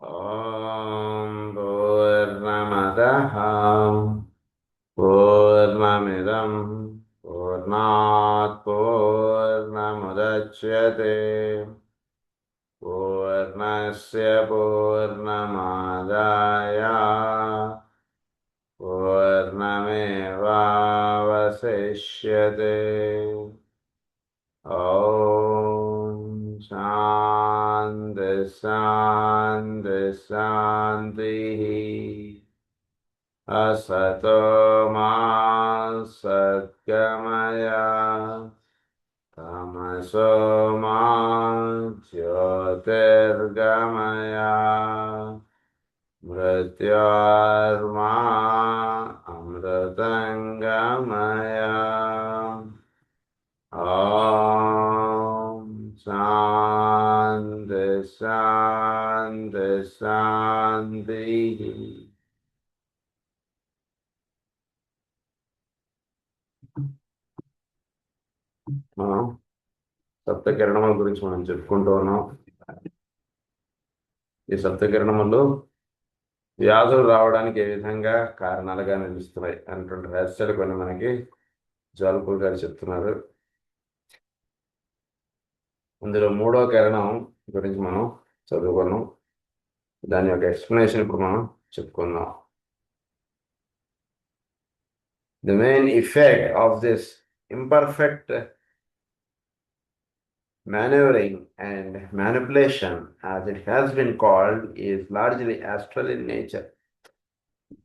ॐ पूर्णमदः पूर्णमिदं पूर्णात् पूर्णमुदच्यते पूर्णस्य पूर्णमादाय पूर्णमेवावशिष्यते ॐ शान्ति शान्ति शान्तिः असतो मा सद्गमय तमसो मा ज्योतिर्गमय मृत्योर्मा अमृतङ्गमय ॐ शान्ति शान्ति शान्तिः మనం సప్తకిరణముల గురించి మనం చెప్పుకుంటూ ఉన్నాం. ఈ సప్తకిరణములు వ్యాధులు రావడానికి ఏ విధంగా కారణాలుగా నిలుస్తున్నాయి అన్నటువంటి రహస్యాలు కొన్ని మనకి జ్వాలపూర్ గారు చెప్తున్నారు. అందులో 3వ కిరణం గురించి మనం చదువుకున్నాం. దాని యొక్క ఎక్స్ప్లెనేషన్ ఇప్పుడు మనం చెప్పుకుందాం. The main effect of this imperfect maneuvering and manipulation, as it has been called, is largely astral in nature.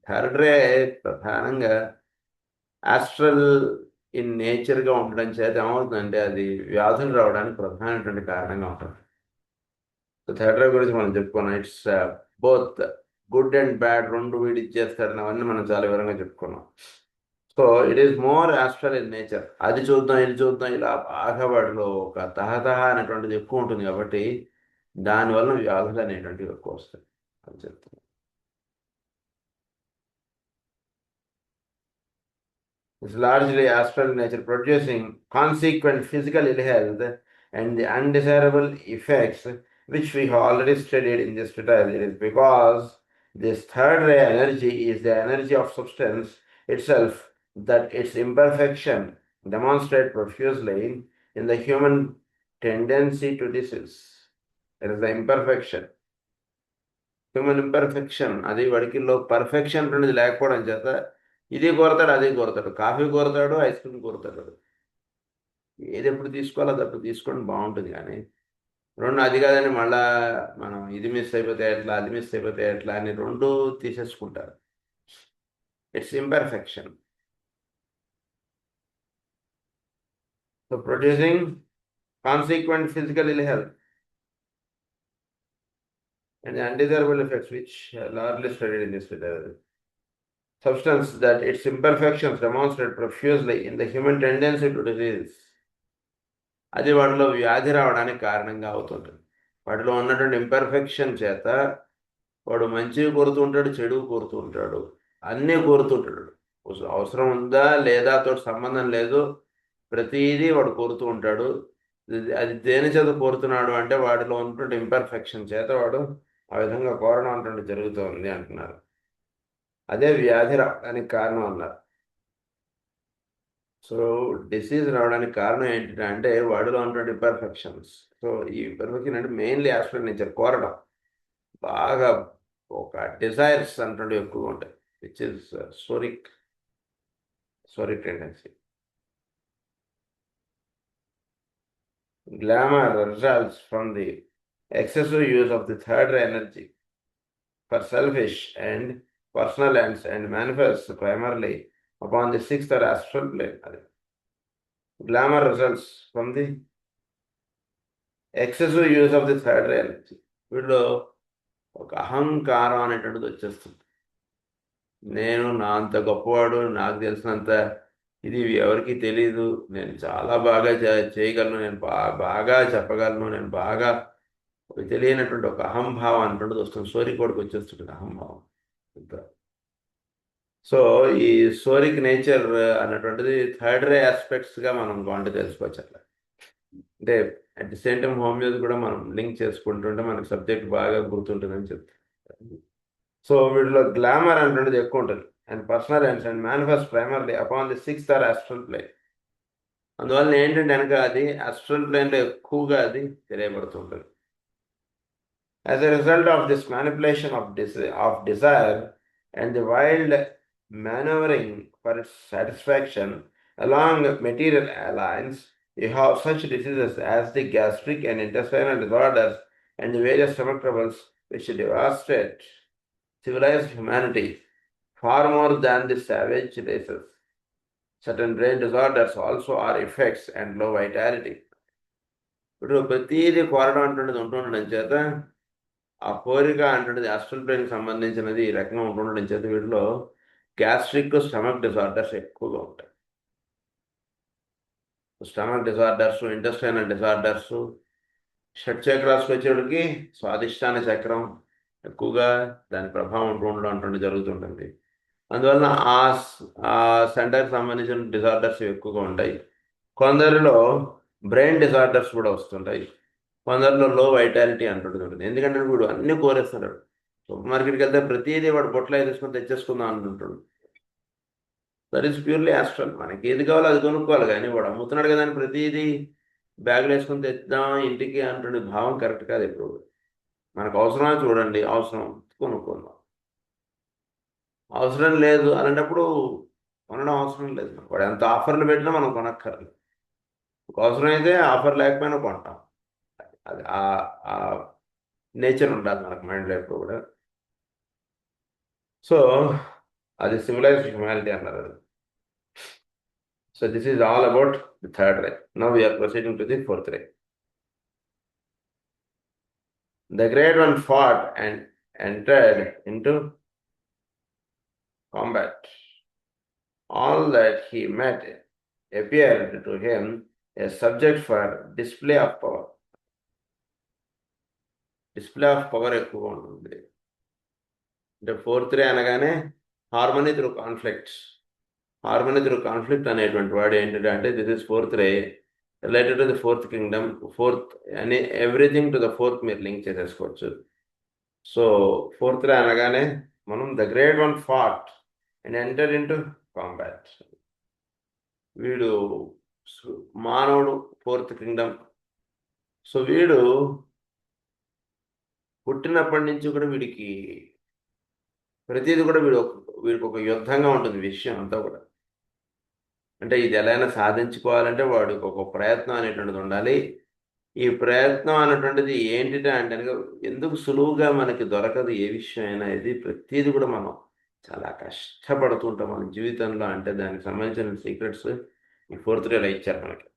Third రే ప్రధానంగా ఆస్ట్రల్ ఇన్ నేచర్గా ఉండడం చేత ఏమవుతుందంటే అది వ్యాధులు రావడానికి ప్రధానమైనటువంటి కారణంగా ఉంటుంది. సో థర్డ్ రే గురించి మనం చెప్పుకున్నాం. It's both good and bad, రెండు వీడి చేస్తారని అవన్నీ మనం చాలా వివరంగా చెప్పుకున్నాం. So it is more astral in nature. అది చూద్దాం ఇది చూద్దాం ఇలా బాగా వాడిలో ఒక తహతహ అనేటువంటిది ఎక్కువ ఉంటుంది కాబట్టి దానివల్ల వ్యాధులు అనేటువంటివి ఎక్కువ వస్తాయి అని చెప్తున్నాం. It's largely astral in nature, producing consequent physical ill health and the undesirable effects which we have already studied in this detail. It is because this third ray energy is the energy of substance itself that its imperfection demonstrate profusely in the human tendency to disease. It is the imperfection. Human imperfection, అది వాడికిలో perfection అనేది లేకపోవడం చేత ఇది కోరతాడు అది కోరతాడు, coffee కోరతాడు ice cream కోరతాడు. ఏది ఎప్పుడు తీసుకోవాలో అది అప్పుడు తీసుకొని బాగుంటుంది. కానీ రెండు అది కాదని మళ్ళా మనం ఇది మిస్ అయిపోతే ఎట్లా అది మిస్ అయిపోతే ఎట్లా అని రెండు తీసేసుకుంటారు. It's imperfection. So producing consequent physical ill health and the undesirable effects which largely studied in this substance that its imperfections demonstrate profusely in the human tendency to disease. అది వాడిలో వ్యాధి రావడానికి కారణంగా అవుతుంటుంది. వాటిలో ఉన్నటువంటి ఇంపర్ఫెక్షన్ చేత వాడు మంచివి కోరుతూ ఉంటాడు, చెడు కోరుతూ ఉంటాడు, అన్నీ కోరుతుంటాడు. అవసరం ఉందా లేదా తోటి సంబంధం లేదు, ప్రతిదీ వాడు కోరుతూ ఉంటాడు. అది దేని చేత కోరుతున్నాడు అంటే వాడిలో ఉన్నటువంటి ఇంపర్ఫెక్షన్ చేత వాడు ఆ విధంగా కోరడం అంటే జరుగుతుంది అంటున్నారు. అదే వ్యాధి రావడానికి కారణం అన్నారు. సో డిసీజ్ రావడానికి కారణం ఏంటంటే వాడిలో ఉన్నటువంటి ఇంపర్ఫెక్షన్స్. సో ఈ ఇంపర్ఫెక్షన్ అంటే మెయిన్లీ ఆస్ట్రల్ నేచర్, కోరడం బాగా ఒక డిజైర్స్ అంటే ఎక్కువగా ఉంటాయి, which is psoric tendency. Glamour results from the excessive use of the third ray energy for selfish and personal ends and manifests primarily upon the sixth or astral plane. Glamour results from the excessive use of the third ray energy. వీళ్ళు ఒక అహంకారం అనేటువంటిది వచ్చేస్తుంది. నేను నా అంత గొప్పవాడు, నాకు తెలిసినంత ఇది ఎవరికి తెలీదు, నేను చాలా బాగా చేయగలను, నేను బాగా చెప్పగలను, నేను బాగా తెలియనటువంటి ఒక అహంభావం అన్నటువంటిది వస్తుంది. సోరికోడికి వచ్చేస్తుంటుంది అహంభావం. సో ఈ సోరిక్ నేచర్ అన్నటువంటిది థర్డ్ రే ఆస్పెక్ట్స్గా మనం బాగుంటే తెలుసుకోవచ్చు. అట్లా అంటే అట్ ది సేమ్ టైం హోమియోది కూడా మనం లింక్ చేసుకుంటుంటే మనకు సబ్జెక్ట్ బాగా గుర్తుంటుందని చెప్తాం. సో వీటిలో గ్లామర్ అనేటువంటిది ఎక్కువ ఉంటుంది and personal and manifest primarily upon the sixth or astral plane. అందువల్ల ఏంటంటే వెనక అది ఆస్ట్రల్ ప్లేన్లో ఎక్కువగా అది తెలియబడుతుంటుంది. As a result of this manipulation of desire and the wild maneuvering for its satisfaction along material lines, you have such diseases as the gastric and intestinal disorders and the various stomach troubles which devastate civilized humanity far more than the savage races. Certain brain disorders also are effects and low vitality. ఇప్పుడు ప్రతిదీ కోరడం అంటున్నది ఉంటుండడం చేత ఆ కోరిక అంటున్నది astral బ్రెయిన్కి సంబంధించినది ఈ రకంగా ఉంటుండడం చేత వీటిలో గ్యాస్ట్రిక్ స్టమక్ డిసార్డర్స్ ఎక్కువగా ఉంటాయి. స్టమక్ డిసార్డర్స్, ఇంటెస్టైనల్ డిసార్డర్స్, షట్చక్రాస్కి వచ్చేటికి స్వాదిష్టాన చక్రం ఎక్కువగా దాని ప్రభావం ఉండడం అంటుండే జరుగుతుంటుంది. అందువలన ఆ సెంటర్కి సంబంధించిన డిసార్డర్స్ ఎక్కువగా ఉంటాయి. కొందరిలో బ్రెయిన్ డిసార్డర్స్ కూడా వస్తుంటాయి. కొందరిలో లో వైటాలిటీ అంటుంటుంది. ఎందుకంటే వీడు అన్ని కోరేస్తున్నాడు. సూపర్ మార్కెట్కి వెళ్తే ప్రతిదీ వాడు బొట్లో తీసుకొని తెచ్చేసుకుందాం అంటుంటాడు. That is purely astral. మనకి ఏది కావాలో అది కొనుక్కోవాలి, కానీ వాడు అమ్ముతున్నాడు కదా అని ప్రతిదీ బ్యాగులు వేసుకొని తెద్దాం ఇంటికి అంటుండే భావం కరెక్ట్ కాదు. ఎప్పుడు మనకు అవసరమా చూడండి, అవసరం కొనుక్కుందాం. అవసరం లేదు అలాంటప్పుడు కొనడం అవసరం లేదు. వాడు ఎంత ఆఫర్లు పెట్టినా మనం కొనక్కర్లేదు. అవసరం అయితే ఆఫర్ లేకపోయినా కొంటాం. అది ఆ నేచర్ ఉండాలి మనకు మైండ్లో ఎప్పుడు కూడా. సో అది సివిలైజ్డ్ హ్యుమానిటీ అన్నారు. So this is all about the third ray. Now we are proceeding to the fourth ray. The great one fought and entered into combat. All that he met appeared to him a subject for display of power. Display of power ఎక్కువగా ఉంటుంది. అంటే fourth ray అనగానే harmony through conflict. Harmony through conflict అనేటువంటి వాడు ఏంటంటే అంటే this is fourth ray related to the fourth kingdom. Fourth అని everything to the fourth మీరు లింక్ చేసేసుకోవచ్చు. సో ఫోర్త్ రే అనగానే మనం the great one fought and enter into combat. వీడు మానవుడు ఫోర్త్ కింగ్డమ్. సో వీడు పుట్టినప్పటి నుంచి కూడా వీడికి ప్రతిదీ కూడా వీడికి ఒక యుద్ధంగా ఉంటుంది విషయం అంతా కూడా. అంటే ఇది ఎలా అయినా సాధించుకోవాలంటే వాడికి ఒక ప్రయత్నం అనేటువంటిది ఉండాలి. ఈ ప్రయత్నం అనేటువంటిది ఏంటిటా అంటే ఎందుకు సులువుగా మనకి దొరకదు ఏ విషయం అయినా. ఇది ప్రతిదీ కూడా మనం చాలా కష్టపడుతుంటాం మన జీవితంలో. అంటే దానికి సంబంధించిన సీక్రెట్స్ ఈ ఫోర్త్ రేలో ఇచ్చారు మనకి.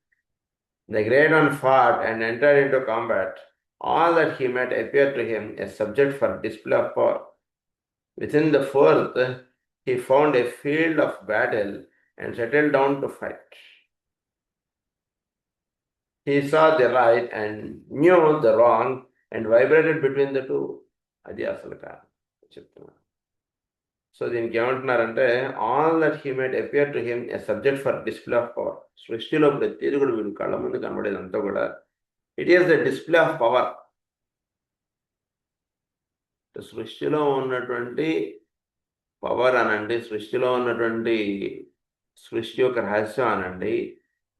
The great one fought and entered into combat. All that he met appeared to him a subject for display of power. Within the fourth, he found a field of battle and settled down to fight. He saw the right and knew the wrong and vibrated between the two. అది అసలు కాదు చెప్తున్నా. So దీనికి ఏమంటున్నారంటే all that he made appear to him a subject for display of power. సృష్టిలో ప్రతిదీ కూడా వీడు కళ్ళ ముందు కనబడేదంతా కూడా it is the display of power. సృష్టిలో ఉన్నటువంటి పవర్ అనండి, సృష్టిలో ఉన్నటువంటి సృష్టి యొక్క రహస్యం అనండి,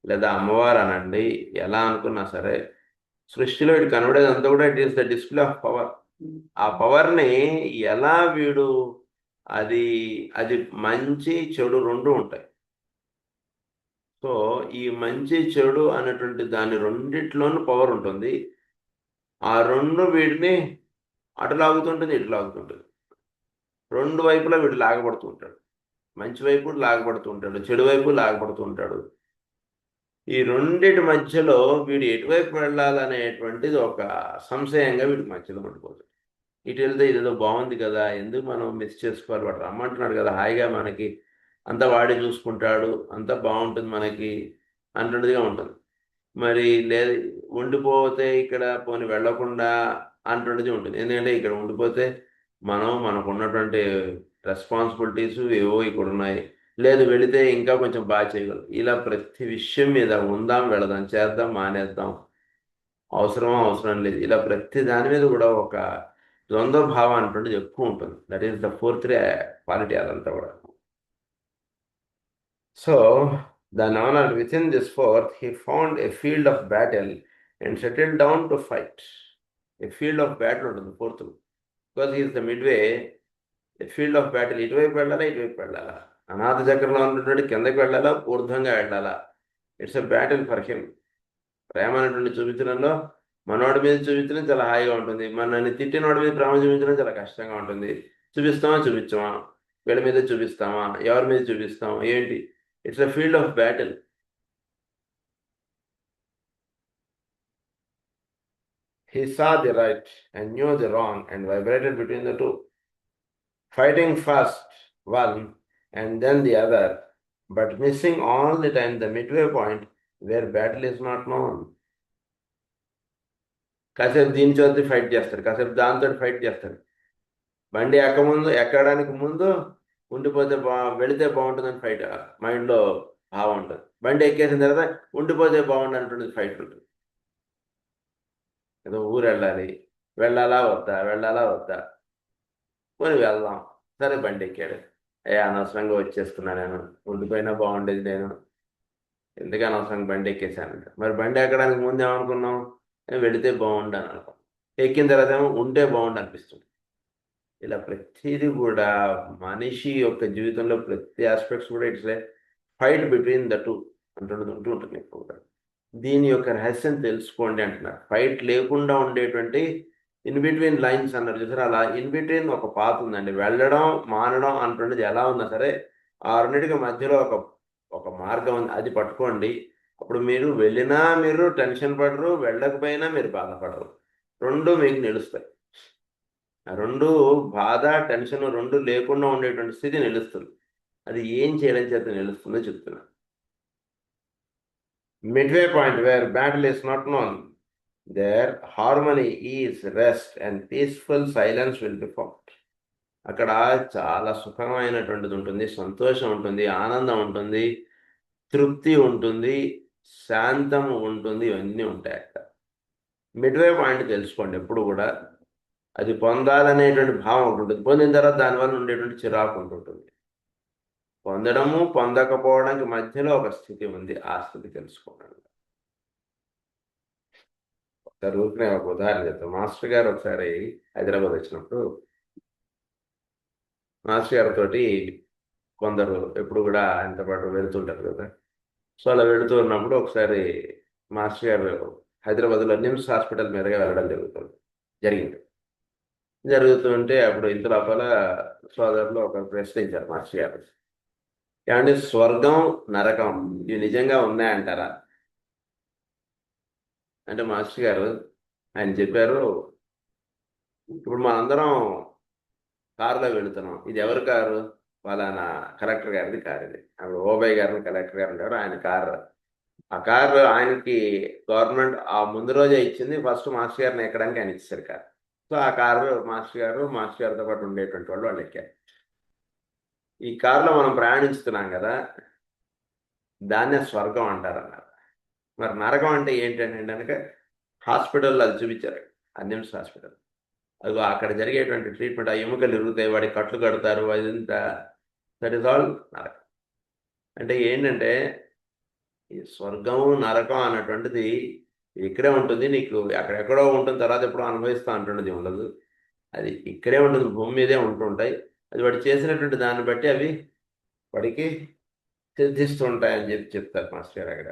లేదా అమ్మవారు అనండి, ఎలా అనుకున్నా సరే సృష్టిలో ఇటు కనబడేదంతా కూడా it is the display of power. ఆ పవర్ని ఎలా వీడు అది మంచి చెడు రెండు ఉంటాయి. సో ఈ మంచి చెడు అనేటువంటి దాని రెండిట్లోనూ పవర్ ఉంటుంది. ఆ రెండు వీటిని అటు లాగుతుంటుంది, ఇటు లాగుతుంటుంది. రెండు వైపులా వీడు లాగబడుతూ ఉంటాడు. మంచి వైపు లాగబడుతూ ఉంటాడు, చెడు వైపు లాగబడుతూ ఉంటాడు. ఈ రెండిటి మధ్యలో వీడు ఎటువైపు వెళ్ళాలనేటువంటిది ఒక సంశయంగా వీడికి మధ్యలో ఉండిపోతుంది. ఇటు వెళ్తే ఇదేదో బాగుంది కదా, ఎందుకు మనం మిస్ చేసుకోవాలి, వాడు రమ్మంటున్నాడు కదా, హాయిగా మనకి అంతా వాడే చూసుకుంటాడు, అంతా బాగుంటుంది మనకి అంటున్నదిగా ఉంటుంది. మరి లేదు ఉండిపోతే ఇక్కడ పోని వెళ్ళకుండా అంటున్నది ఉంటుంది. ఎందుకంటే ఇక్కడ ఉండిపోతే మనకు ఉన్నటువంటి రెస్పాన్సిబిలిటీస్ ఏవో ఇక్కడ ఉన్నాయి, లేదు వెళితే ఇంకా కొంచెం బాగా చేయగలం. ఇలా ప్రతి విషయం మీద ఉందాం, వెళదాం, చేద్దాం, మానేద్దాం, అవసరం లేదు, ఇలా ప్రతి దాని మీద కూడా ఒక ద్వంద్వ భావం అనేటువంటిది ఎక్కువ ఉంటుంది. That is the fourth quality అదంతా కూడా. So the Navanar within this fourth, he found a field of battle and settled down to fight. A field of battle ఉంటుంది fourth, because is the midway. A field of battle, ఇటువైపు వెళ్ళాలా ఇటువైపు వెళ్ళాలా, అనాథ చక్రంలో ఉన్నటువంటి కిందకి వెళ్ళాలా ఊర్ధ్వంగా వెళ్ళాలా. It's a battle for him. ప్రేమ అనేటువంటి చూపించడంలో మనవాడి మీద చూపించడం చాలా హాయిగా ఉంటుంది, మనల్ని తిట్టినవాడి మీద ప్రేమ చూపించడం చాలా కష్టంగా ఉంటుంది. చూపిస్తామా చూపించామా, వీళ్ళ మీద చూపిస్తామా, ఎవరి మీద చూపిస్తామా ఏంటి. It's a field of battle. He saw the right and knew the wrong and vibrated between the two, fighting first one and then the other, but missing all the time the midway point where battle is not known. కాసేపు దీనితో fight చేస్తారు, కాసేపు దాంతో fight చేస్తారు. బండి ఎక్కడానికి ముందు ఉండిపోతే వెళితే బాగుంటుందని ఫైట్ మైండ్లో భావం ఉంటుంది. బండి ఎక్కేసిన తర్వాత ఉండిపోతే బాగుండు అంటుంది ఫైట్ ఉంటుంది. ఏదో ఊరు వెళ్ళాలా వద్దా పోనీ వెళ్దాం. సరే బండి ఎక్కాడు, అనవసరంగా వచ్చేస్తున్నా, నేను ఉండిపోయినా బాగుండేది, నేను ఎందుకు అనవసరంగా బండి ఎక్కేసానంట. మరి బండి ఎక్కడానికి ముందు ఏమనుకున్నాం, వెళితే బాగుండు అని అనుకున్నాం. ఎక్కిన తర్వాత ఏమో ఉంటే బాగుండు అనిపిస్తుంది. ఇలా ప్రతిదీ కూడా మనిషి యొక్క జీవితంలో ప్రతి ఆస్పెక్ట్స్ కూడా it's fight between the two ఉంటూ ఉంటుంది ఎక్కువగా. దీని యొక్క రహస్యం తెలుసుకోండి అంటున్నారు. ఫైట్ లేకుండా ఉండేటువంటి ఇన్ బిట్వీన్ లైన్స్ అన్నారు చూసారు, అలా ఇన్ బిట్వీన్ ఒక పాత ఉందండి. వెళ్ళడం మానడం అంటున్నది ఎలా ఉన్నా సరే ఆ రెండింటికి మధ్యలో ఒక మార్గం ఉంది, అది పట్టుకోండి. అప్పుడు మీరు వెళ్ళినా మీరు టెన్షన్ పడరు, వెళ్ళకపోయినా మీరు బాధపడరు, రెండు మీకు నిలుస్తాయి. రెండు బాధ టెన్షన్ రెండు లేకుండా ఉండేటువంటి స్థితి నిలుస్తుంది. అది ఏం చేయడం చేత నిలుస్తుందో చెప్తున్నా. Midway point where battle is not known, there harmony is rest and peaceful silence will be found. అక్కడ చాలా సుఖమైనటువంటిది ఉంటుంది, సంతోషం ఉంటుంది, ఆనందం ఉంటుంది, తృప్తి ఉంటుంది, శాంతం ఉంటుంది, ఇవన్నీ ఉంటాయి అక్కడ. మిడ్వే పాయింట్ తెలుసుకోండి ఎప్పుడు కూడా. అది పొందాలనేటువంటి భావం ఒకటి ఉంటుంది, పొందిన తర్వాత దానివల్ల ఉండేటువంటి చిరాకు ఉంటుంటుంది. పొందడము పొందకపోవడానికి మధ్యలో ఒక స్థితి ఉంది, ఆ స్థితి తెలుసుకోవడం. ఒకసారి ఊరికనే ఒక ఉదాహరణ చెప్తాను. మాస్టర్ గారు ఒకసారి హైదరాబాద్ వచ్చినప్పుడు మాస్టర్ గారితో కొందరు ఎప్పుడు కూడా ఆయనతో పాటు వెళుతుంటారు కదా. సో అలా వెళుతూ ఉన్నప్పుడు ఒకసారి మాస్టర్ గారు హైదరాబాద్లో నిమ్స్ హాస్పిటల్ మీదుగా వెళ్ళడం జరుగుతుంటే అప్పుడు ఇంత లోపల సోదరులు ఒక ప్రశ్నించారు మాస్టర్ గారు, ఏమంటే స్వర్గం నరకం ఇవి నిజంగా ఉన్నాయంటారా అంటే మాస్టర్ గారు ఆయన చెప్పారు, ఇప్పుడు మనందరం కారులో వెళుతున్నాం, ఇది ఎవరి కారు, వాళ్ళ కలెక్టర్ గారిది కారు. ఇది అప్పుడు ఓబయ్య గారిని కలెక్టర్ గారు ఉంటారు, ఆయన కారు. ఆ కారు ఆయనకి గవర్నమెంట్ ఆ ముందు రోజే ఇచ్చింది, ఫస్ట్ మాస్టర్ గారిని ఎక్కడానికి ఆయన ఇచ్చారు కారు. సో ఆ కారు మాస్టర్ గారితో పాటు ఉండేటువంటి వాళ్ళు ఎక్కారు. ఈ కారులో మనం ప్రయాణిస్తున్నాం కదా, దాన్నే స్వర్గం అంటారన్నారు. మరి నరకం అంటే ఏంటంటే కనుక హాస్పిటల్లో అది చూపించారు, నిమ్స్ హాస్పిటల్. అది అక్కడ జరిగేటువంటి ట్రీట్మెంట్, ఆ ఎముకలు ఇరుగుతాయి, వాడికి కట్లు కడతారు, అదంతా దట్ ఈస్ ఆల్ నరకం. అంటే ఏంటంటే ఈ స్వర్గం నరకం అన్నటువంటిది ఇక్కడే ఉంటుంది, నీకు అక్కడెక్కడో ఉంటుంది, తర్వాత ఎప్పుడో అనుభవిస్తూ ఉంటున్నది ఉండదు. అది ఇక్కడే ఉంటుంది, భూమి మీదే ఉంటుంటాయి. అది వాడు చేసినటువంటి దాన్ని బట్టి అవి వాడికి సిద్ధిస్తూ ఉంటాయని చెప్తారు మాస్టర్ గారు అక్కడ.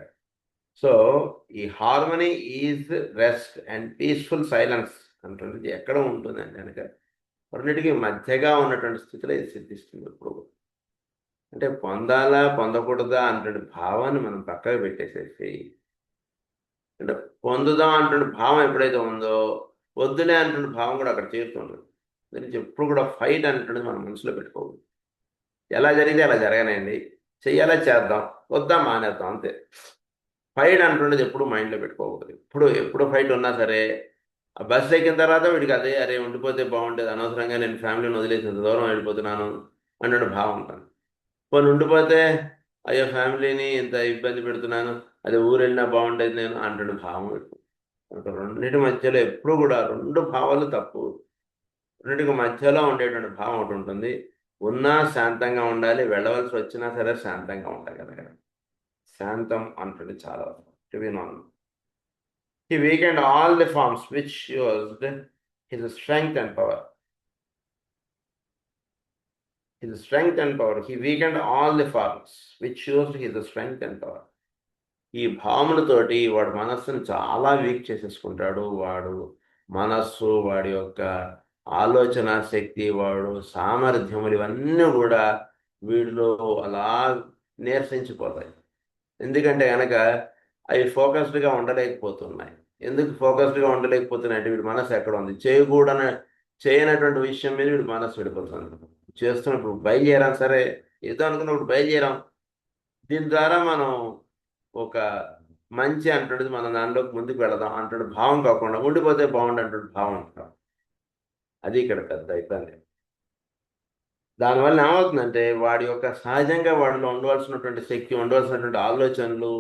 సో ఈ harmony is rest and peaceful silence అంటున్నది ఎక్కడ ఉంటుందని కనుక రెండింటికి మధ్యగా ఉన్నటువంటి స్థితిలో ఇది సిద్ధిస్తుంది. ఇప్పుడు అంటే పొందాలా పొందకూడదా అంటే భావాన్ని మనం పక్కకు పెట్టేసేసి, అంటే పొందుదాం అంటున్న భావం ఎప్పుడైతే ఉందో వద్దులే అంటున్న భావం కూడా అక్కడ చేరుతుంటుంది. దానికి ఎప్పుడు కూడా ఫైట్ అంటున్నది మనం మనసులో పెట్టుకోకూడదు. ఎలా జరిగితే అలా జరగనండి, చెయ్యాలా చేద్దాం, వద్దాం మానేద్దాం, అంతే. ఫైట్ అంటున్నది ఎప్పుడు మైండ్లో పెట్టుకోకూడదు. ఎప్పుడు ఫైట్ ఉన్నా సరే ఆ బస్సు ఎక్కిన తర్వాత వీడికి అరే ఉండిపోతే బాగుండేది, అనవసరంగా నేను ఫ్యామిలీని వదిలేసి ఇంత దూరం వెళ్ళిపోతున్నాను అన్నట్టు భావం ఉంటాను. పోనీ ఉండిపోతే అయ్యో ఫ్యామిలీని ఇంత ఇబ్బంది పెడుతున్నాను, అది ఊరు వెళ్ళినా బాగుండేది నేను అంటున్న భావం పెట్టుకో. రెండింటి మధ్యలో ఎప్పుడు కూడా రెండు భావాలు తప్పు. రెండింటికి మధ్యలో ఉండేటువంటి భావం ఒకటి ఉంటుంది. ఉన్నా శాంతంగా ఉండాలి, వెళ్ళవలసి వచ్చినా సరే శాంతంగా ఉండగలగాలి. శాంతం అంటుంది చాలా to be non. He weakened all the forms which used his strength and power. His strength and power. He weakened all the forms which used his strength and power. ఈ భావములతోటి వాడు మనస్సును చాలా వీక్ చేసేసుకుంటాడు. వాడు మనస్సు, వాడి యొక్క ఆలోచన శక్తి, వాడు సామర్థ్యములు ఇవన్నీ కూడా వీడిలో అలా నీరసించిపోతాయి. ఎందుకంటే కనుక అవి ఫోకస్డ్గా ఉండలేకపోతున్నాయి. ఎందుకు ఫోకస్డ్గా ఉండలేకపోతున్నాయి అంటే వీడి మనసు ఎక్కడ ఉంది, చేయనటువంటి విషయం మీద వీడి మనసు విడిపోతుంది. చేస్తున్నప్పుడు బయలుదేరాం, సరే ఏదో అనుకున్నప్పుడు బయలుదేరాం. దీని ద్వారా మనం ఒక మంచి అంటున్నది మనం దానిలోకి ముందుకు వెళదాం అంటున్న భావం కాకుండా ఉండిపోతే బాగుండు అంటున్న భావం అంటాం. అది ఇక్కడ పెద్ద ఇబ్బంది. దానివల్ల ఏమవుతుందంటే వాడి యొక్క సహజంగా వాడిలో ఉండవలసినటువంటి శక్తి, ఉండవలసినటువంటి ఆలోచనలు,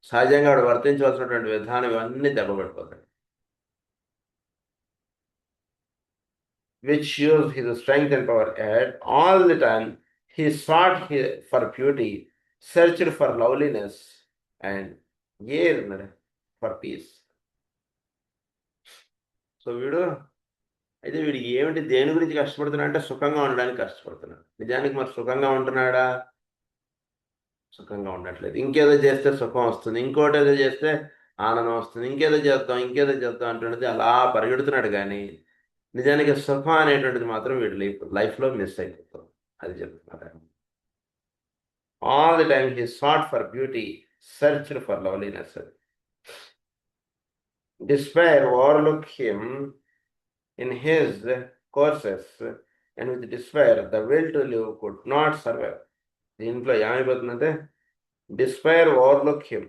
సహజంగా వాడు వర్తించవలసినటువంటి విధానం ఇవన్నీ దెబ్బపడిపోతాయి. Which used his strength and power at all the time, he sought for beauty, searched for loveliness, and yearned for peace. So వీడికి ఏమిటి, దేని గురించి కష్టపడుతున్నాడు అంటే సుఖంగా ఉండడానికి కష్టపడుతున్నాడు. నిజానికి మరి సుఖంగా ఉంటున్నాడా? సుఖంగా ఉండట్లేదు. ఇంకేదో చేస్తే సుఖం వస్తుంది, ఇంకోటి ఏదో చేస్తే ఆనందం వస్తుంది, ఇంకేదో చేద్దాం అంటున్నది అలా పరిగెడుతున్నాడు. కానీ నిజానికి సుఖం అనేటువంటిది మాత్రం వీడి లైఫ్లో మిస్ అయిపోతుంది. అది చెప్తున్నారు. All the time he sat for beauty, searched for loveliness. Despair overlook him in his courses, and with despair the will to live could not survive. దీంట్లో ఏమైపోతుందంటే despair overlook him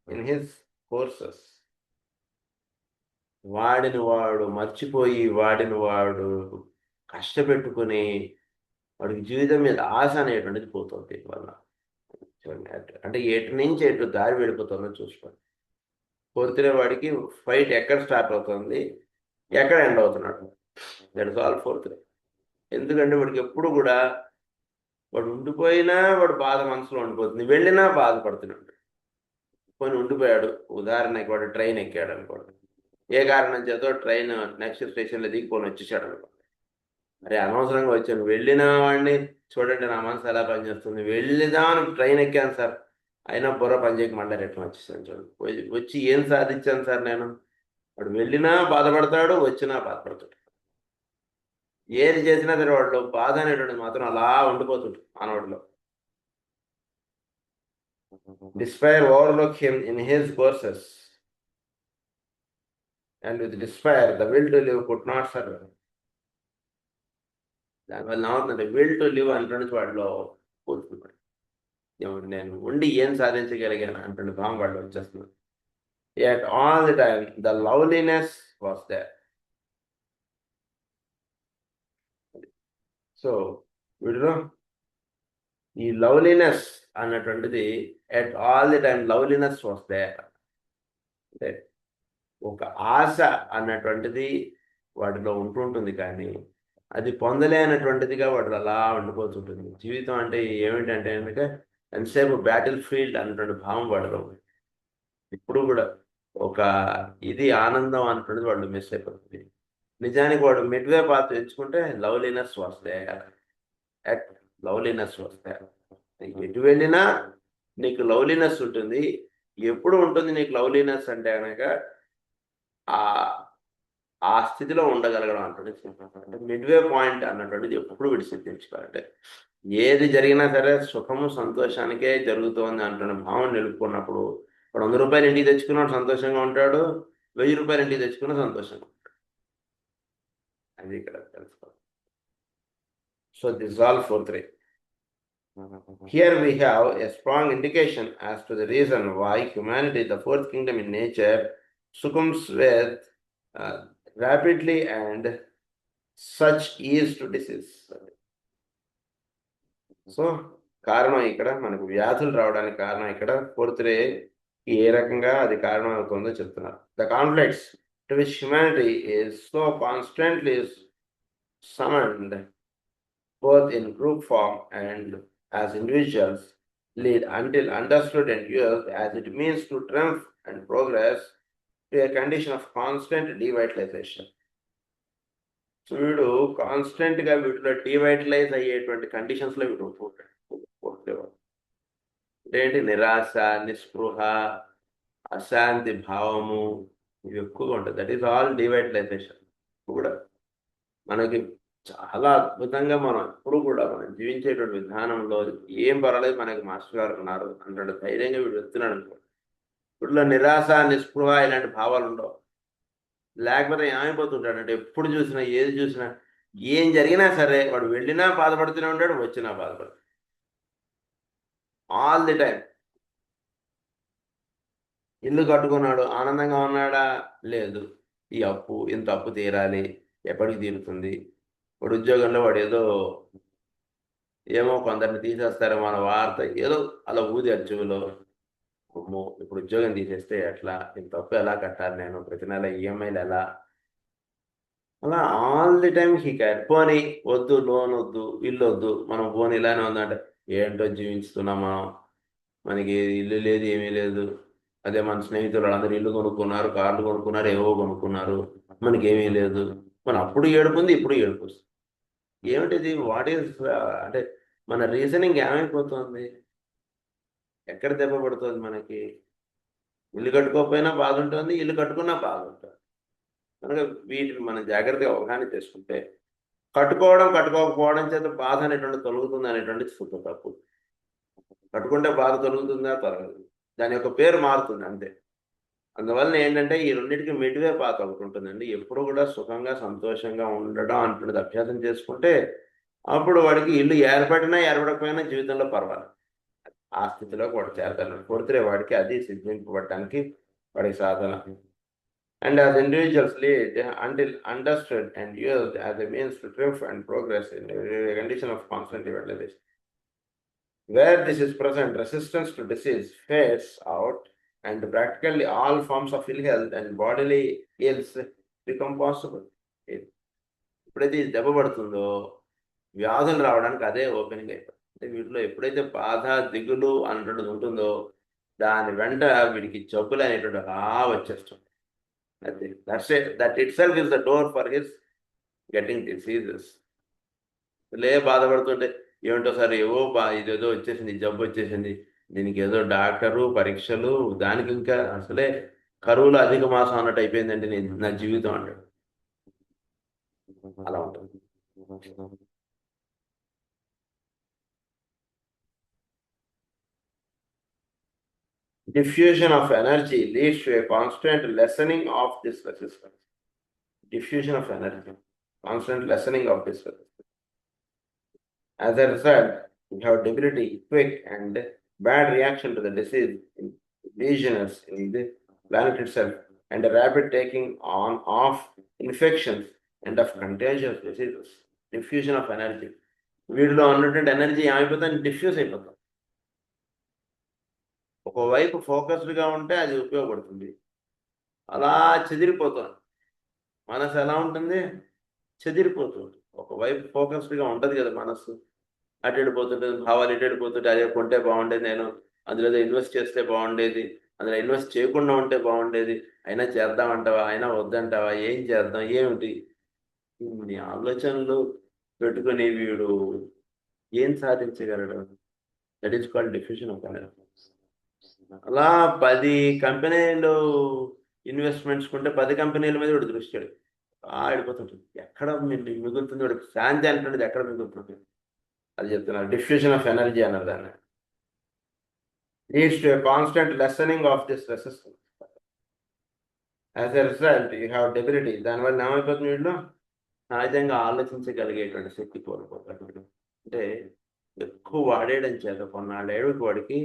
in his courses. వాడిని వాడు మర్చిపోయి, వాడిని వాడు కష్టపెట్టుకుని వాడికి జీవితం మీద ఆశ అనేటువంటిది పోతుంది. దీనివల్ల అంటే ఎటు నుంచి ఎటు దారి వెళ్ళిపోతుందో చూసుకోండి. కోరితే వాడికి ఫైట్ ఎక్కడ స్టార్ట్ అవుతుంది, ఎక్కడ ఎండ్ అవుతున్నాడు, దట్ ఇస్ ఆల్ ఫోర్త్. ఎందుకంటే వాడికి ఎప్పుడు కూడా వాడు ఉండిపోయినా వాడు బాధ మనసులో ఉండిపోతుంది, వెళ్ళినా బాధపడుతున్నాడు. కొన్ని ఉండిపోయాడు, ఉదాహరణకి వాడు ట్రైన్ ఎక్కాడు అనుకోండి, ఏ కారణం చేతో ట్రైన్ నెక్స్ట్ స్టేషన్లో దిగిపోని వచ్చేసాడు అనుకోండి. మరి అనవసరంగా వచ్చాను, వెళ్ళిన వాడిని చూడండి నా మనసు ఎలా పనిచేస్తుంది. వెళ్ళిదామని ట్రైన్ ఎక్కాను సార్, అయినా బుర్ర పనిచేయక మళ్ళీ రిటర్న్ వచ్చేసాను చూడండి. వచ్చి ఏం సాధించాను సార్ నేను? వాడు వెళ్ళినా బాధపడతాడు, వచ్చినా బాధపడతాడు. ఏది చేసినా సరే వాడిలో బాధ అనేటువంటిది మాత్రం అలా ఉండిపోతుంది మానవుడిలో. Despair overlook him in his courses, and with despair the will to live could not survive. దానివల్ల ఏమవుతుందంటే విల్ టు లివ్ అంటున్నది వాడిలో కూర్చున్నాడు. నేను ఉండి ఏం సాధించగలిగాను అంటున్న భావం వాళ్ళు వచ్చేస్తున్నాడు. Yet all the time the loveliness was there. So వీడిలో ఈ లవ్లీనెస్ అన్నటువంటిది at all the time loveliness was there. అంటే ఒక ఆశ అన్నటువంటిది వాటిలో ఉంటుంటుంది, కానీ అది పొందలేనటువంటిదిగా వాటిలో అలా ఉండిపోతుంటుంది. జీవితం అంటే ఏమిటంటే కనుక ఎంతసేపు బ్యాటిల్ ఫీల్డ్ అన్నటువంటి భావం వాడిలో ఇప్పుడు కూడా ఒక ఇది ఆనందం అన్నటువంటిది వాళ్ళు మిస్ అయిపోతుంది. నిజానికి వాడు మిడ్వే పాత్ ఎంచుకుంటే లవ్లీనెస్ వస్తాయి, లవ్లీనెస్ వస్తాయి. ఎటు వెళ్ళినా నీకు లవ్లీనెస్ ఉంటుంది. ఎప్పుడు ఉంటుంది నీకు లవ్లీనెస్ అంటే కనుక ఆ స్థితిలో ఉండగలగడం అంటే మిడ్వే పాయింట్ అన్నటువంటిది ఎప్పుడు విడిసిద్ధించుకోవాలంటే ఏది జరిగినా సరే సుఖము సంతోషానికే జరుగుతోంది అంటున్న భావం నిలుపుకున్నప్పుడు వాడు 100 రూపాయలు ఇంటికి తెచ్చుకున్నాడు సంతోషంగా ఉంటాడు, 1000 రూపాయలు ఇంటికి తెచ్చుకున్నా సంతోషంగా ఉంటాడు. అది ఇక్కడ తెలుసుకోవాలి. So this all 4-3. Here we have a strong indication as to the reason why humanity, the fourth kingdom in nature, succumbs with rapidly and such ease to disease. So కారణం ఇక్కడ మనకు వ్యాధులు రావడానికి కారణం ఇక్కడ 4-3 ఏ రకంగా అది కారణం అవుతుందో చెప్తున్నారు. The conflicts to which humanity is so constantly summoned both in group form and as individuals, lead until understood and used as it means to triumph and progress to a condition of constant devitalization. So వీడు constant గా వీటిలో డివైటలైజ్ అయ్యేటువంటి conditions లో వీడు పుట్టేవాడు. ఏంటి నిరాశ, నిస్పృహ, అశాంతి భావము ఇవి ఎక్కువగా ఉంటుంది. That is all devitalisation. కూడా మనకి చాలా అద్భుతంగా మనం ఎప్పుడు కూడా మనం జీవించేటువంటి విధానంలో ఏం పర్వాలేదు, మనకి మాస్టర్ గారు ఉన్నారు అంటే ధైర్యంగా వీడు వెళ్తున్నాడు అనుకో. వీటిలో నిరాశ, నిస్పృహ ఇలాంటి భావాలు ఉండవు. లేకపోతే ఏమైపోతుంటాడంటే ఎప్పుడు చూసినా ఏది చూసినా ఏం జరిగినా సరే వాడు వెళ్ళినా బాధపడుతూనే ఉంటాడు, వచ్చినా బాధపడుతాడు ఆల్ ది టైం. ఇల్లు కట్టుకున్నాడు, ఆనందంగా ఉన్నాడా? లేదు. ఈ అప్పు, ఇంత అప్పు తీరాలి, ఎప్పటికి తీరుతుంది? వాడు ఉద్యోగంలో వాడు ఏమో కొందరిని తీసేస్తారు మన వార్త ఏదో అలా ఊది అర్జువులో, అమ్మో ఇప్పుడు ఉద్యోగం తీసేస్తే ఎట్లా, ఇంత అప్పు ఎలా కట్టాలి, నేను ప్రతి నెల ఈఎంఐలు ఎలా, అలా all the time he can. పోనీ వద్దు, లోన్ వద్దు, ఇల్లు వద్దు, మనం పోనీ ఇలానే ఉందంటే ఏంటో జీవిస్తున్నాం మనం, మనకి ఇల్లు లేదు, ఏమీ లేదు. అదే మన స్నేహితులు వాళ్ళందరూ ఇల్లు కొనుక్కున్నారు, కార్లు కొనుక్కున్నారు, ఏవో కొనుక్కున్నారు, మనకి ఏమీ లేదు. మన అప్పుడు ఏడుపుంది, ఇప్పుడు ఏడుపు వస్తుంది. ఏమిటిది? వాట్ ఈస్ అంటే మన రీజనింగ్ ఏమైపోతుంది? ఎక్కడ దెబ్బ పడుతుంది మనకి? ఇల్లు కట్టుకోకపోయినా బాధ ఉంటుంది, ఇల్లు కట్టుకున్నా బాధ ఉంటుంది. కనుక వీటిని మనం జాగ్రత్తగా అవగాహన చేసుకుంటే కట్టుకోవడం, కట్టుకోకపోవడం చేత బాధ అనేటువంటి తొలగుతుంది అనేటువంటి శుద్ధ తప్పు. కట్టుకుంటే బాధ తొలగుతుందా? తొలగదు. దాని యొక్క పేరు మారుతుంది అంతే. అందువల్ల ఏంటంటే ఈ రెండింటికి మిడ్వే పాత ఒకటి ఉంటుందండి. ఎప్పుడు కూడా సుఖంగా సంతోషంగా ఉండడం అంటున్నది అభ్యాసం చేసుకుంటే అప్పుడు వాడికి ఇల్లు ఏర్పడినా ఏర్పడకపోయినా జీవితంలో పర్వాలేదు, ఆ స్థితిలోకి వాడు చేరతాడు. కొడితే వాడికి అది సిద్ధింపబడటానికి వాడికి సాధన. And as individuals lead until understood and used as a means to triumph and progress in a condition of constant devitalization. Where this is present, resistance to disease fades out and practically all forms of ill health and bodily ills become possible. ఎప్పుడైతే ఇది దెబ్బ పడుతుందో వ్యాధులు రావడానికి అదే opening అయిపోతుంది. అంటే వీటిలో ఎప్పుడైతే బాధ, దిగులు అన్నటువంటిది ఉంటుందో దాని వెంట వీడికి జబ్బులు అనేటువంటి వచ్చేస్తుంది. That itself is the door for his getting diseases. బాధపడుతుంటే ఏమిటో సార్ ఏవో ఇదేదో వచ్చేసింది, జబ్బు వచ్చేసింది, దీనికి ఏదో డాక్టరు, పరీక్షలు, దానికి ఇంకా అసలే కరువులో అధిక మాసం అన్నట్టు అయిపోయిందండి నా జీవితం అంటాడు. అలా ఉంటుంది. Diffusion of energy leads to a constant lessening of this resistance. Diffusion of energy, constant lessening of this resistance. As a result, we have debility, quick and bad reaction to the disease, lesions in the planet itself, and a rapid taking on of infections and of contagious diseases. Diffusion of energy. వీటిలో ఉన్నటువంటి energy ఏమైపోతుంది? Diffuse అయిపోతుంది. ఒకవైపు ఫోకస్డ్గా ఉంటే అది ఉపయోగపడుతుంది, అలా చెదిరిపోతుంది. మనసు ఎలా ఉంటుంది? చెదిరిపోతుంది. ఒకవైపు ఫోకస్డ్గా ఉంటుంది కదా మనసు, అటు వెళ్ళిపోతుంటుంది, భావాలు ఇటు వెళ్ళిపోతుంటే అదే కొంటే బాగుండేది, నేను అందులో ఇన్వెస్ట్ చేస్తే బాగుండేది, అందులో ఇన్వెస్ట్ చేయకుండా ఉంటే బాగుండేది, అయినా చేద్దామంటావా, అయినా వద్దంటావా, ఏం చేద్దాం, ఏమిటి ఇన్ని ఆలోచనలు పెట్టుకుని వీడు ఏం సాధించగలడు? That is called diffusion of energy. అలా 10 కంపెనీలు ఇన్వెస్ట్మెంట్స్ కొంటే 10 కంపెనీల మీద వాడు దృష్టి ఆడిపోతుంటుంది. ఎక్కడ మిగులుతుంది వాడికి శాంతి అంటున్నది, ఎక్కడ మిగులుతుంది? అది చెప్తున్నారు, డిఫ్యూషన్ ఆఫ్ ఎనర్జీ అన్నారు దాన్ని. Leads to a constant lessening of this resistance. As a result you have debility. దానివల్ల ఏమైపోతుంది? వీళ్ళు సహజంగా ఆలోచించగలిగేటువంటి శక్తి కోల్పోతాడు. అంటే ఎక్కువ వాడేయడం చేత కొన్నాళ్ళేళ్ళకి వాడికి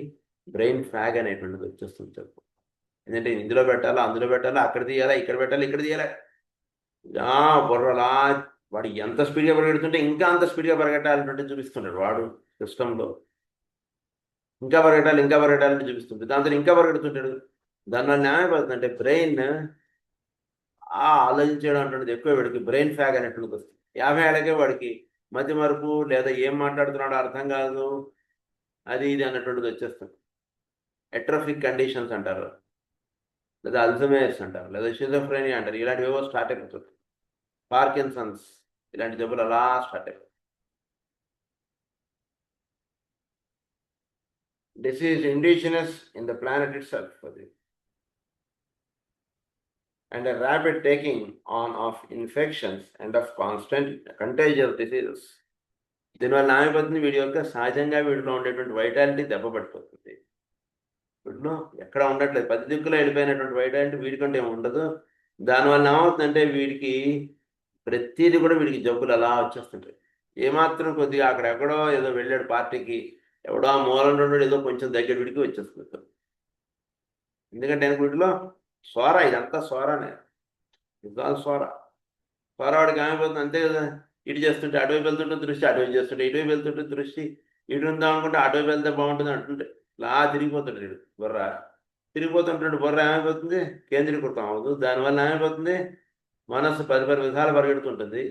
బ్రెయిన్ ఫ్యాగ్ అనేటువంటిది వచ్చేస్తుంది చెప్పు. ఎందుకంటే ఇందులో పెట్టాలా, అందులో పెట్టాలా, అక్కడ తీయాలా, ఇక్కడ పెట్టాలి, ఇక్కడ తీయాలా, బుర్రలా వాడు ఎంత స్పీడ్గా పరిగెడుతుంటే ఇంకా అంత స్పీడ్గా పరిగెట్టాలంటే చూపిస్తుంటాడు వాడు సిస్టంలో. ఇంకా పరిగెట్టాలి, ఇంకా పరిగెట్టాలంటే చూపిస్తుంటాడు, దాంతో ఇంకా పరిగెడుతుంటాడు. దానివల్ల ఏమైపోతుందంటే బ్రెయిన్ ఆలోచించడం అంటున్నది ఎక్కువ, వీడికి బ్రెయిన్ ఫ్యాగ్ అనేటువంటిది వస్తుంది. 50 ఏళ్ళకే వాడికి మతి మరుపు లేదా ఏం మాట్లాడుతున్నాడో అర్థం కాదు, అది ఇది అన్నటువంటిది వచ్చేస్తుంది. ఎట్రోఫిక్ కండిషన్స్ అంటారు, లేదా అల్జమేర్స్ అంటారు, లేదా షిజోఫ్రేనియా అంటారు. ఇలాంటివేవో స్టార్ట్ అయిపోతుంది. పార్కిన్సన్స్, ఇలాంటి జబ్బులు అలా స్టార్ట్ అయిపోతుంది. Disease indigenous in the planet itself for this. And a rapid taking on of infections and of constant contagious diseases. దీనివల్ల ఏమైపోతుంది, వీడి యొక్క సహజంగా వీడిలో ఉండేటువంటి వైటాలిటీ దెబ్బపడిపోతుంది. వీటిలో ఎక్కడ ఉండట్లేదు, 10 దిక్కులో వెళ్ళిపోయినటువంటి వైటాలిటీ వీడికంటే ఉండదు. దానివల్ల ఏమవుతుందంటే వీడికి ప్రతిదీ కూడా వీడికి జబ్బులు అలా వచ్చేస్తుంటాయి. ఏమాత్రం కొద్దిగా అక్కడెక్కడో ఏదో వెళ్ళాడు పార్టీకి, ఎవడో ఆ మూలంలో ఏదో కొంచెం దగ్గర వీడికి వచ్చేస్తుంది. ఎందుకంటే వీటిలో సోరా, ఇదంతా సోరానే, ఇదాలు సోరా. సోరావాడికి ఏమైపోతుంది అంతే కదా, ఇటు చేస్తుంటే అటువైపు వెళ్తుంటే దృష్టి, అటువైపు చేస్తుంటే ఇటువైపు వెళ్తుంటే దృష్టి, ఇటు ఉందాం అనుకుంటే అటువైపు వెళ్తే బాగుంటుంది అంటుంటే ఇలా తిరిగిపోతుంటాడు వీడు. బుర్ర తిరిగిపోతుంటాడు. బుర్ర ఏమైపోతుంది, కేంద్రీకృతం అవ్వదు. దానివల్ల ఏమైపోతుంది, మనస్సు 10 విధాలు పరిగెడుతుంటుంది.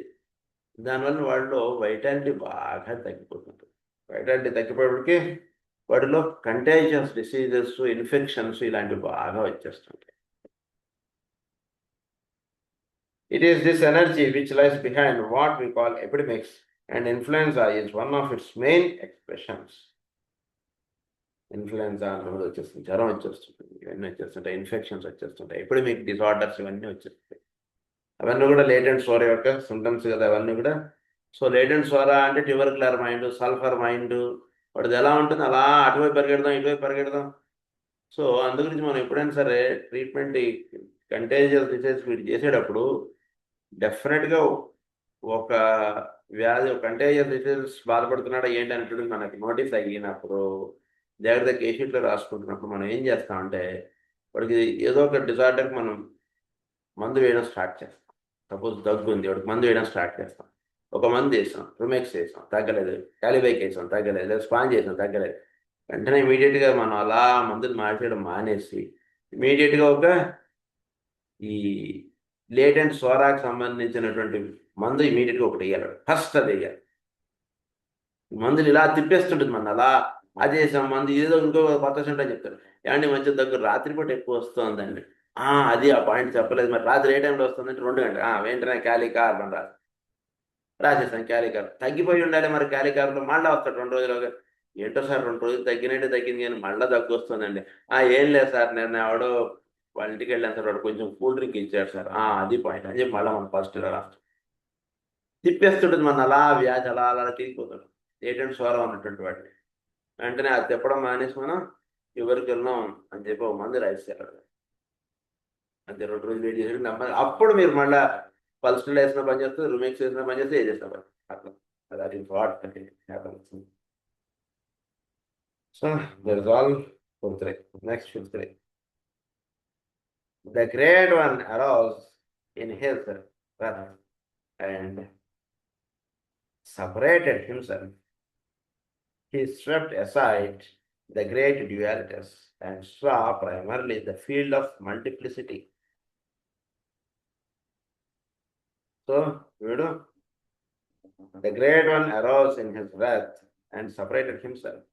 దానివల్ల వాడిలో వైటాలిటీ బాగా తగ్గిపోతుంది. వైటాలిటీ తగ్గిపోయేప్పటికి వాటిలో కంటేజియస్ డిసీజెస్, ఇన్ఫెక్షన్స్ ఇలాంటివి బాగా వచ్చేస్తుంటాయి. It is this energy which lies behind what we call epidemics, and influenza is one of its main expressions. Influenza అన్నది వచ్చేస్తుంది, జ్వరం వచ్చేస్తుంది, ఇవన్నీ వచ్చేస్తుంటాయి, ఇన్ఫెక్షన్స్ వచ్చేస్తుంటాయి, ఎపిడమిక్ డిసార్డర్స్ ఇవన్నీ వచ్చేస్తాయి. అవన్నీ కూడా లేటెంట్ సోరా యొక్క సింటమ్స్ కదా అవన్నీ కూడా. సో లేటెంట్ సోరా అంటే ట్యూబర్క్యులర్ మైండ్, సల్ఫర్ మైండ్, వాడిది ఎలా ఉంటుంది అలా అటువైపు పరిగెడదాం, ఇటువైపు పరిగెడదాం. సో అందుగురించి మనం ఎప్పుడైనా సరే ట్రీట్మెంట్ కంటేజియస్ డిసీజ్ వీటి చేసేటప్పుడు డెఫినెట్గా ఒక వ్యాధి, ఒక కంటేజియస్ డిసీజ్ బాధపడుతున్నాడా ఏంటి అనేటువంటి మనకి నోటీస్ అయినప్పుడు జాగ్రత్త కేషీట్లో రాసుకుంటున్నప్పుడు మనం ఏం చేస్తామంటే వాడికి ఏదో ఒక డిజార్డర్కి మనం మందు వేయడం స్టార్ట్ చేస్తాం. సపోజ్ దగ్గు ఉంది, వాడికి మందు వేయడం స్టార్ట్ చేస్తాం. ఒక మందు వేసాం, రుమెక్స్ వేసాం తగ్గలేదు, క్యాలిబైక్ వేసాం తగ్గలేదు, లేదా స్పాంజ్ వేసాం తగ్గలేదు. వెంటనే ఇమీడియట్గా మనం అలా మందులు మార్చేయడం మానేసి ఇమీడియట్గా ఒక ఈ లేటెంట్ సోరాకి సంబంధించినటువంటి మందు ఇమీడియట్గా ఒకటి వేయాలి. ఫస్ట్ అది వేయాలి. మందులు ఇలా తిప్పేస్తుంటుంది మన అలా అది వేసాం మందు, ఏదో ఇంకో కొత్త సెంటర్ చెప్తారు, ఏమంటే మంచి దగ్గర రాత్రిపూట ఎక్కువ వస్తుందండి. అది ఆ పాయింట్ చెప్పలేదు, మరి రాత్రి ఏ టైంలో వస్తుందంటే 2 గంటలు. వెంటనే క్యాలికార్ అని రాసేస్తాం. క్యాలికార్ తగ్గిపోయి ఉండాలి, మరి క్యాలికార్లో మళ్ళీ వస్తాడు 2 రోజులుగా. ఏంటో సార్ 2 రోజులు తగ్గినట్టే తగ్గింది కానీ మళ్ళీ దగ్గు వస్తుందండి. ఏం లేదు సార్, నేను ఎవడో వాళ్ళ ఇంటికి వెళ్ళాను సార్, వాడు కొంచెం కూల్ డ్రింక్ ఇచ్చాడు సార్. అది పాయింట్ అని చెప్పి మళ్ళీ మనం ఫస్ట్ రాస్తాం. తిప్పేస్తుంటుంది మన అలా, వ్యాధి అలా అలా తిరిగిపోతాడు లేటెంట్ స్వరం అన్నటువంటి వాడిని. వెంటనే అది తిప్పడం మానేసి మనం ఎవరికి వెళ్ళాం అని చెప్పి ఒక మంది రాసేసారు. అంతే 2 రోజులు వెయిట్ చేసి నమ్మాలి. అప్పుడు మీరు మళ్ళీ పల్స్టల్ వేసిన పని చేస్తే, రుమెక్స్ వేసిన పని చేస్తే, ఏ చేసిన పని అట్లా. That is what happens. So that is all for 3. Next 3. The great one arose in his wrath and separated himself. He swept aside the great dualities and saw primarily the field of multiplicity. So, the great one arose in his wrath and separated himself.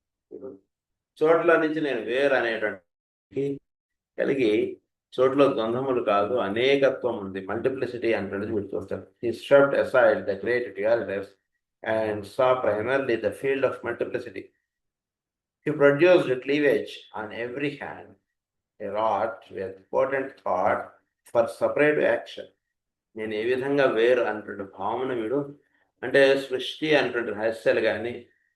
చోట్ల నుంచి నేను వేరు అనేటువంటి కలిగి, చోట్ల ద్వంద్వములు కాదు అనేకత్వం ఉంది, multiplicity అంటున్నది వీడు చూస్తారు. He swept aside the great dualities and saw primarily the field of multiplicity. He produced cleavage on every hand, a wrought with potent thought for separate action. నేను ఏ విధంగా వేరు అన్నటువంటి భావన వీడు, అంటే సృష్టి అన్నటువంటి రహస్యాలు కానీ,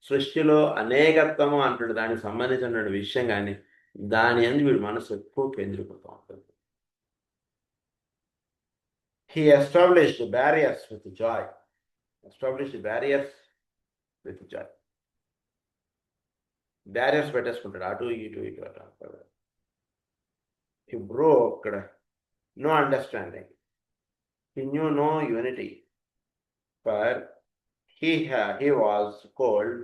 సృష్టిలో అనేకత్వము అంటున్న దానికి సంబంధించినటువంటి విషయం కానీ, దాని అందు వీడు మనసు ఎక్కువ కేంద్రీకృతం అవుతుంది. He established barriers with joy. Barriers పెట్టేసుకుంటాడు, అటు ఇటు అటు. He broke no understanding. He knew no unity. For he was cold,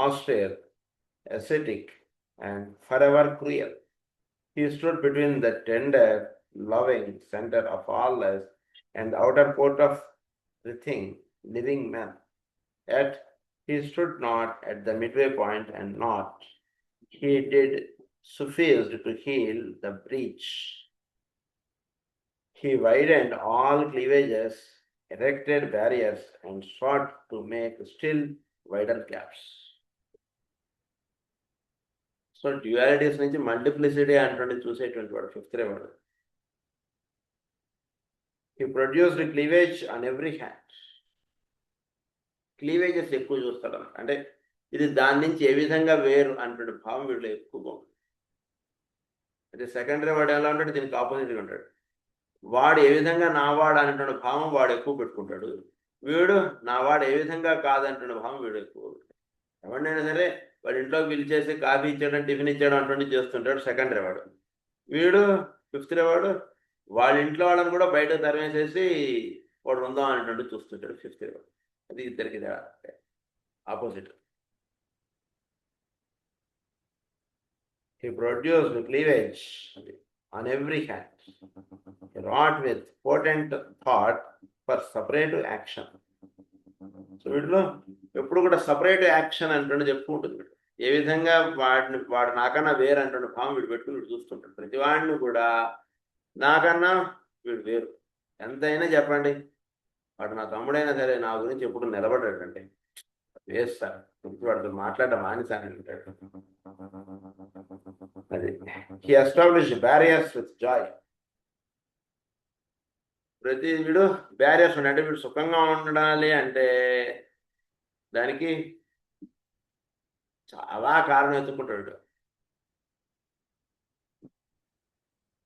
austere, ascetic, and forever cruel. He stood between the tender, loving center of all life and the outer court of the thing, living man. Yet he stood not at the midway point, and not he did sufficed to heal the breach. He widened all cleavages, erected barriers, and sought to make still wider gaps. So dualities నుంచి multiplicity అంటే చూసేటువంటి వాడు fifth ray వాడు. He produced cleavage on every hand. Cleavages ఎక్కువ చూస్తాడు అంటే ఇది దాని నుంచి ఏ విధంగా వేరు అంటే భావం వీళ్ళు ఎక్కువగా ఉంటుంది. అయితే సెకండరీ వాడు ఎలా ఉంటాడు, దీనికి ఆపోజిట్గా ఉంటాడు. వాడు ఏ విధంగా నావాడు అనేటువంటి భావం వాడు ఎక్కువ పెట్టుకుంటాడు, వీడు నావాడు ఏ విధంగా కాదంటున్న భావం వీడు ఎక్కువ. ఎవరినైనా సరే వాడి ఇంట్లోకి పిలిచేసి కాఫీ ఇచ్చేయడం, టిఫిన్ ఇచ్చేయడం అటువంటి చేస్తుంటాడు సెకండరీ వాడు. వీడు ఫిఫ్త్ రే వాడు వాళ్ళ ఇంట్లో వాళ్ళని కూడా బయట తరిమేసేసి వాడు ఉందాం అనేటువంటి చూస్తుంటాడు ఫిఫ్త్ రే వాడు. అది ఇద్దరికి opposite. He produced cleavage on every hand. He wrought with potent thought for separate action. So వీటిలో ఎప్పుడు కూడా సపరేట్ యాక్షన్ అంటుండే చెప్పుకుంటుంది. ఏ విధంగా వాడు నాకన్నా వేరు అంటుండే భావం వీడు పెట్టుకుని వీడు చూస్తుంటాడు. ప్రతి వాడిని కూడా నాకన్నా వీడు వేరు. ఎంతైనా చెప్పండి, వాడు నా తమ్ముడైనా సరే నా గురించి ఎప్పుడు నిలబడ్డాడంటే వేస్తారు. వాడితో మాట్లాడడం మానేసాను అంటాడు. అది he establish barriers with Joy. ప్రతి వీడు బ్యారియర్స్ ఉన్నాయి అంటే వీడు సుఖంగా ఉండాలి అంటే దానికి చాలా కారణం ఎత్తుకుంటాడు.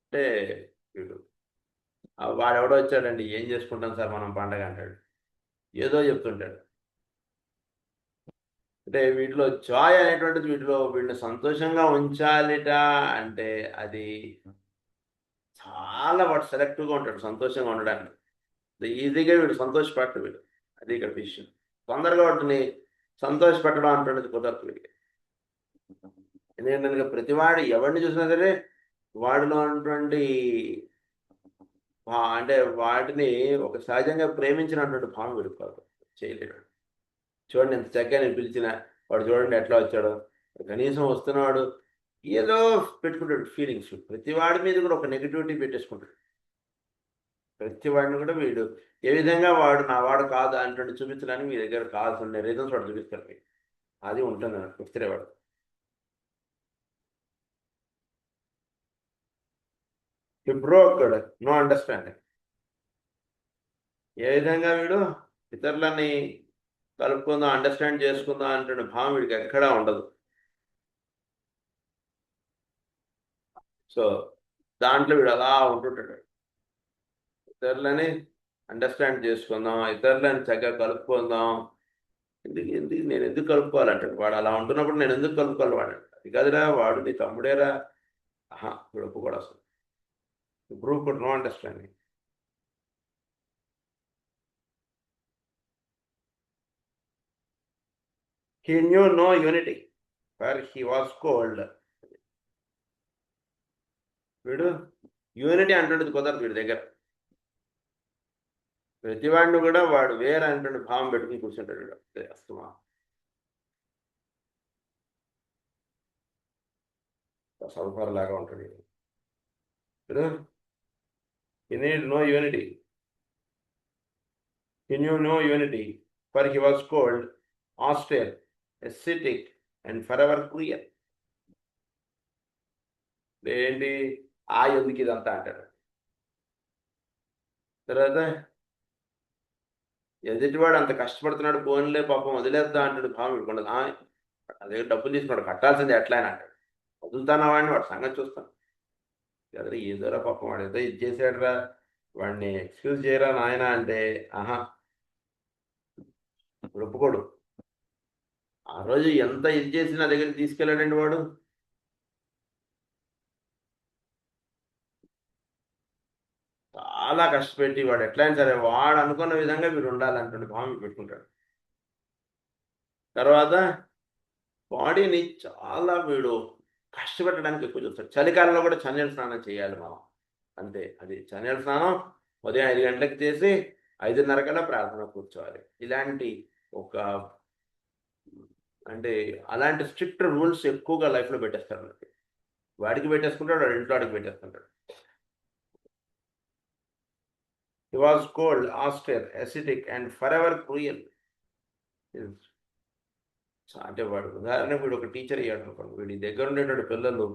అంటే వీడు వాడెవడో వచ్చాడండి, ఏం చేసుకుంటాం సార్ మనం పండగ అంటాడు, ఏదో చెప్తుంటాడు. అంటే వీటిలో జాయ్ అనేటువంటిది వీటిలో వీడిని సంతోషంగా ఉంచాలిట అంటే అది చాలా వాడు సెలెక్టివ్గా ఉంటాడు సంతోషంగా ఉండడానికి. ఈజీగా వీడు సంతోషపడతాడు వీడు. అది ఇక్కడ విషయం. తొందరగా వాటిని సంతోషపెట్టడం అంటున్నది కుదరదు వీడికి. ఎందుకంటే ప్రతివాడు ఎవరిని చూసినా సరే వాడిలో ఉన్నటువంటి అంటే వాటిని ఒక సహజంగా ప్రేమించినటువంటి భావం వీడుకోవాలి, చేయలేడు. చూడండి ఎంత చక్కగా నేను పిలిచిన వాడు చూడండి ఎట్లా వచ్చాడు, కనీసం వస్తున్నవాడు ఏదో పెట్టుకుంటాడు ఫీలింగ్స్. ప్రతి వాడి మీద కూడా ఒక నెగిటివిటీ పెట్టేసుకుంటాడు. ప్రతి వాడిని కూడా వీడు ఏ విధంగా వాడు నా వాడు కాదు అంటే చూపించడానికి మీ దగ్గర కావాల్సిన రీజన్స్ వాడు చూపిస్తారు మీకు. అది ఉంటుంది అన్నట్టు fifth He broke no understanding. ఏ విధంగా వీడు ఇతరులని కలుపుకుందాం, అండర్స్టాండ్ చేసుకుందాం అంటే భావం వీడికి ఎక్కడా ఉండదు. సో దాంట్లో వీడు అలా ఉంటుంటాడు. ఇతరులని అండర్స్టాండ్ చేసుకుందాం, ఇతరులని చక్కగా కలుపుకుందాం. నేను ఎందుకు కలుపుకోవాలంటాడు వాడు. అలా ఉంటున్నప్పుడు నేను ఎందుకు కలుపుకోవాలి వాడు. అది కాదురా, వాడు నీ తమ్ముడేరా. వీడు ఒప్పుకోడు అసలు. Prove could no understanding. He knew no unity, where he was called. వీడు యూనిటీ అంటుండేది కుదరదు వీడి దగ్గర. ప్రతివాడిని కూడా వాడు వేరే అంటుండే భావం పెట్టుకుని కూర్చుంటాడు వీడు. అస్తమా సౌకర్యలాగా ఉంటాడు వీడు. He needed no unity. He knew no unity, for he was cold, austere, ascetic, and forever clear. ఏంటి ఎందుకు ఇదంతా అంటాడు. తర్వాత ఎదుటివాడు అంత కష్టపడుతున్నాడు, పోన్లే పాపం వదిలేద్దా అంటాడు భావం ఇవ్వకుండా. అదే డబ్బులు తీసుకున్నాడు, కట్టాల్సింది ఎట్లా అని అంటాడు. వదులుతానా వాడిని, వాడు సంగతి చూస్తాను. అదే ఏదోరా పాపం వాడు ఏదో ఇది చేసాడురా, వాడిని ఎక్స్క్యూజ్ చేయరా నాయన అంటే ఒప్పుకోడు. ఆ రోజు ఎంత ఇది చేసి నా దగ్గరికి తీసుకెళ్ళాడండి వాడు. చాలా కష్టపెట్టి వాడు ఎట్లయినా సరే వాడు అనుకున్న విధంగా వీడు ఉండాలంటే భావం పెట్టుకుంటాడు. తర్వాత బాడీని చాలా వీడు కష్టపెట్టడానికి ఎక్కువ చూస్తాడు. చలికాలంలో కూడా చన్నీళ్ళ స్నానం చేయాలి మనం, అంతే. అది చన్నీళ్ళ స్నానం ఉదయం 5 గంటలకు చేసి 5:30 కల్లా ప్రార్థన కూర్చోవాలి. ఇలాంటి ఒక అంటే అలాంటి స్ట్రిక్ట్ రూల్స్ ఎక్కువగా లైఫ్లో పెట్టేస్తాడు. వాడికి పెట్టేసుకుంటాడు, వాడి ఇంట్లో వాడికి పెట్టేసుకుంటాడు. He was cold, austere, ascetic, and forever cruel. అంటే వాడు ఉదాహరణకు వీడు ఒక టీచర్ అయ్యాడు అనుకోండి, వీడి దగ్గర ఉండేటువంటి పిల్లలు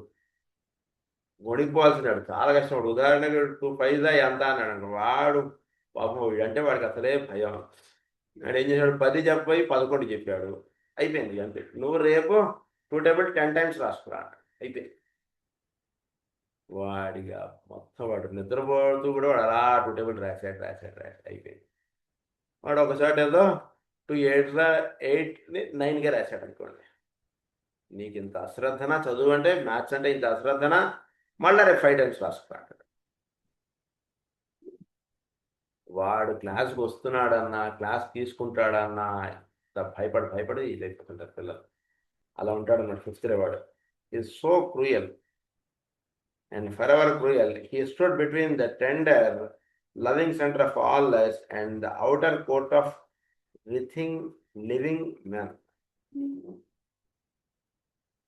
వణికిపోవాల్సినాడు, చాలా కష్టం. వాడు ఉదాహరణకు 2 పైసా ఎంత అన్నాడు అనుకో, వాడు పాపం వీడంటే వాడికి అసలే భయం. వాడు ఏం చేశాడు, 10 చెప్పి 11 చెప్పాడు, అయిపోయింది అంతే. నువ్వు రేపు 2 టేబుల్ 10 టైమ్స్ రాసుకురా అయిపోయింది. వాడిగా మొత్తం వాడు నిద్రపోతూ కూడా వాడు అలా 2 టేబుల్ రాశాడు అయిపోయింది. వాడు ఒకసారి ఏదో 2 8ని 9గా రాశాడు అనుకోండి. నీకు ఇంత అశ్రద్ధన, చదువు అంటే మ్యాథ్స్ అంటే ఇంత అశ్రద్ధన, మళ్ళీ రేపు 5 టైమ్స్ రాసుకున్నాడు. వాడు క్లాస్కి వస్తున్నాడన్నా, క్లాస్ తీసుకుంటాడన్నా భయపడి ఇదైపోతుంటారు పిల్లలు. అలా ఉంటాడు అన్నమాట 5th వాడు. Is so cruel and forever cruel. He stood between the tender, loving center of all life and the outer court of living man.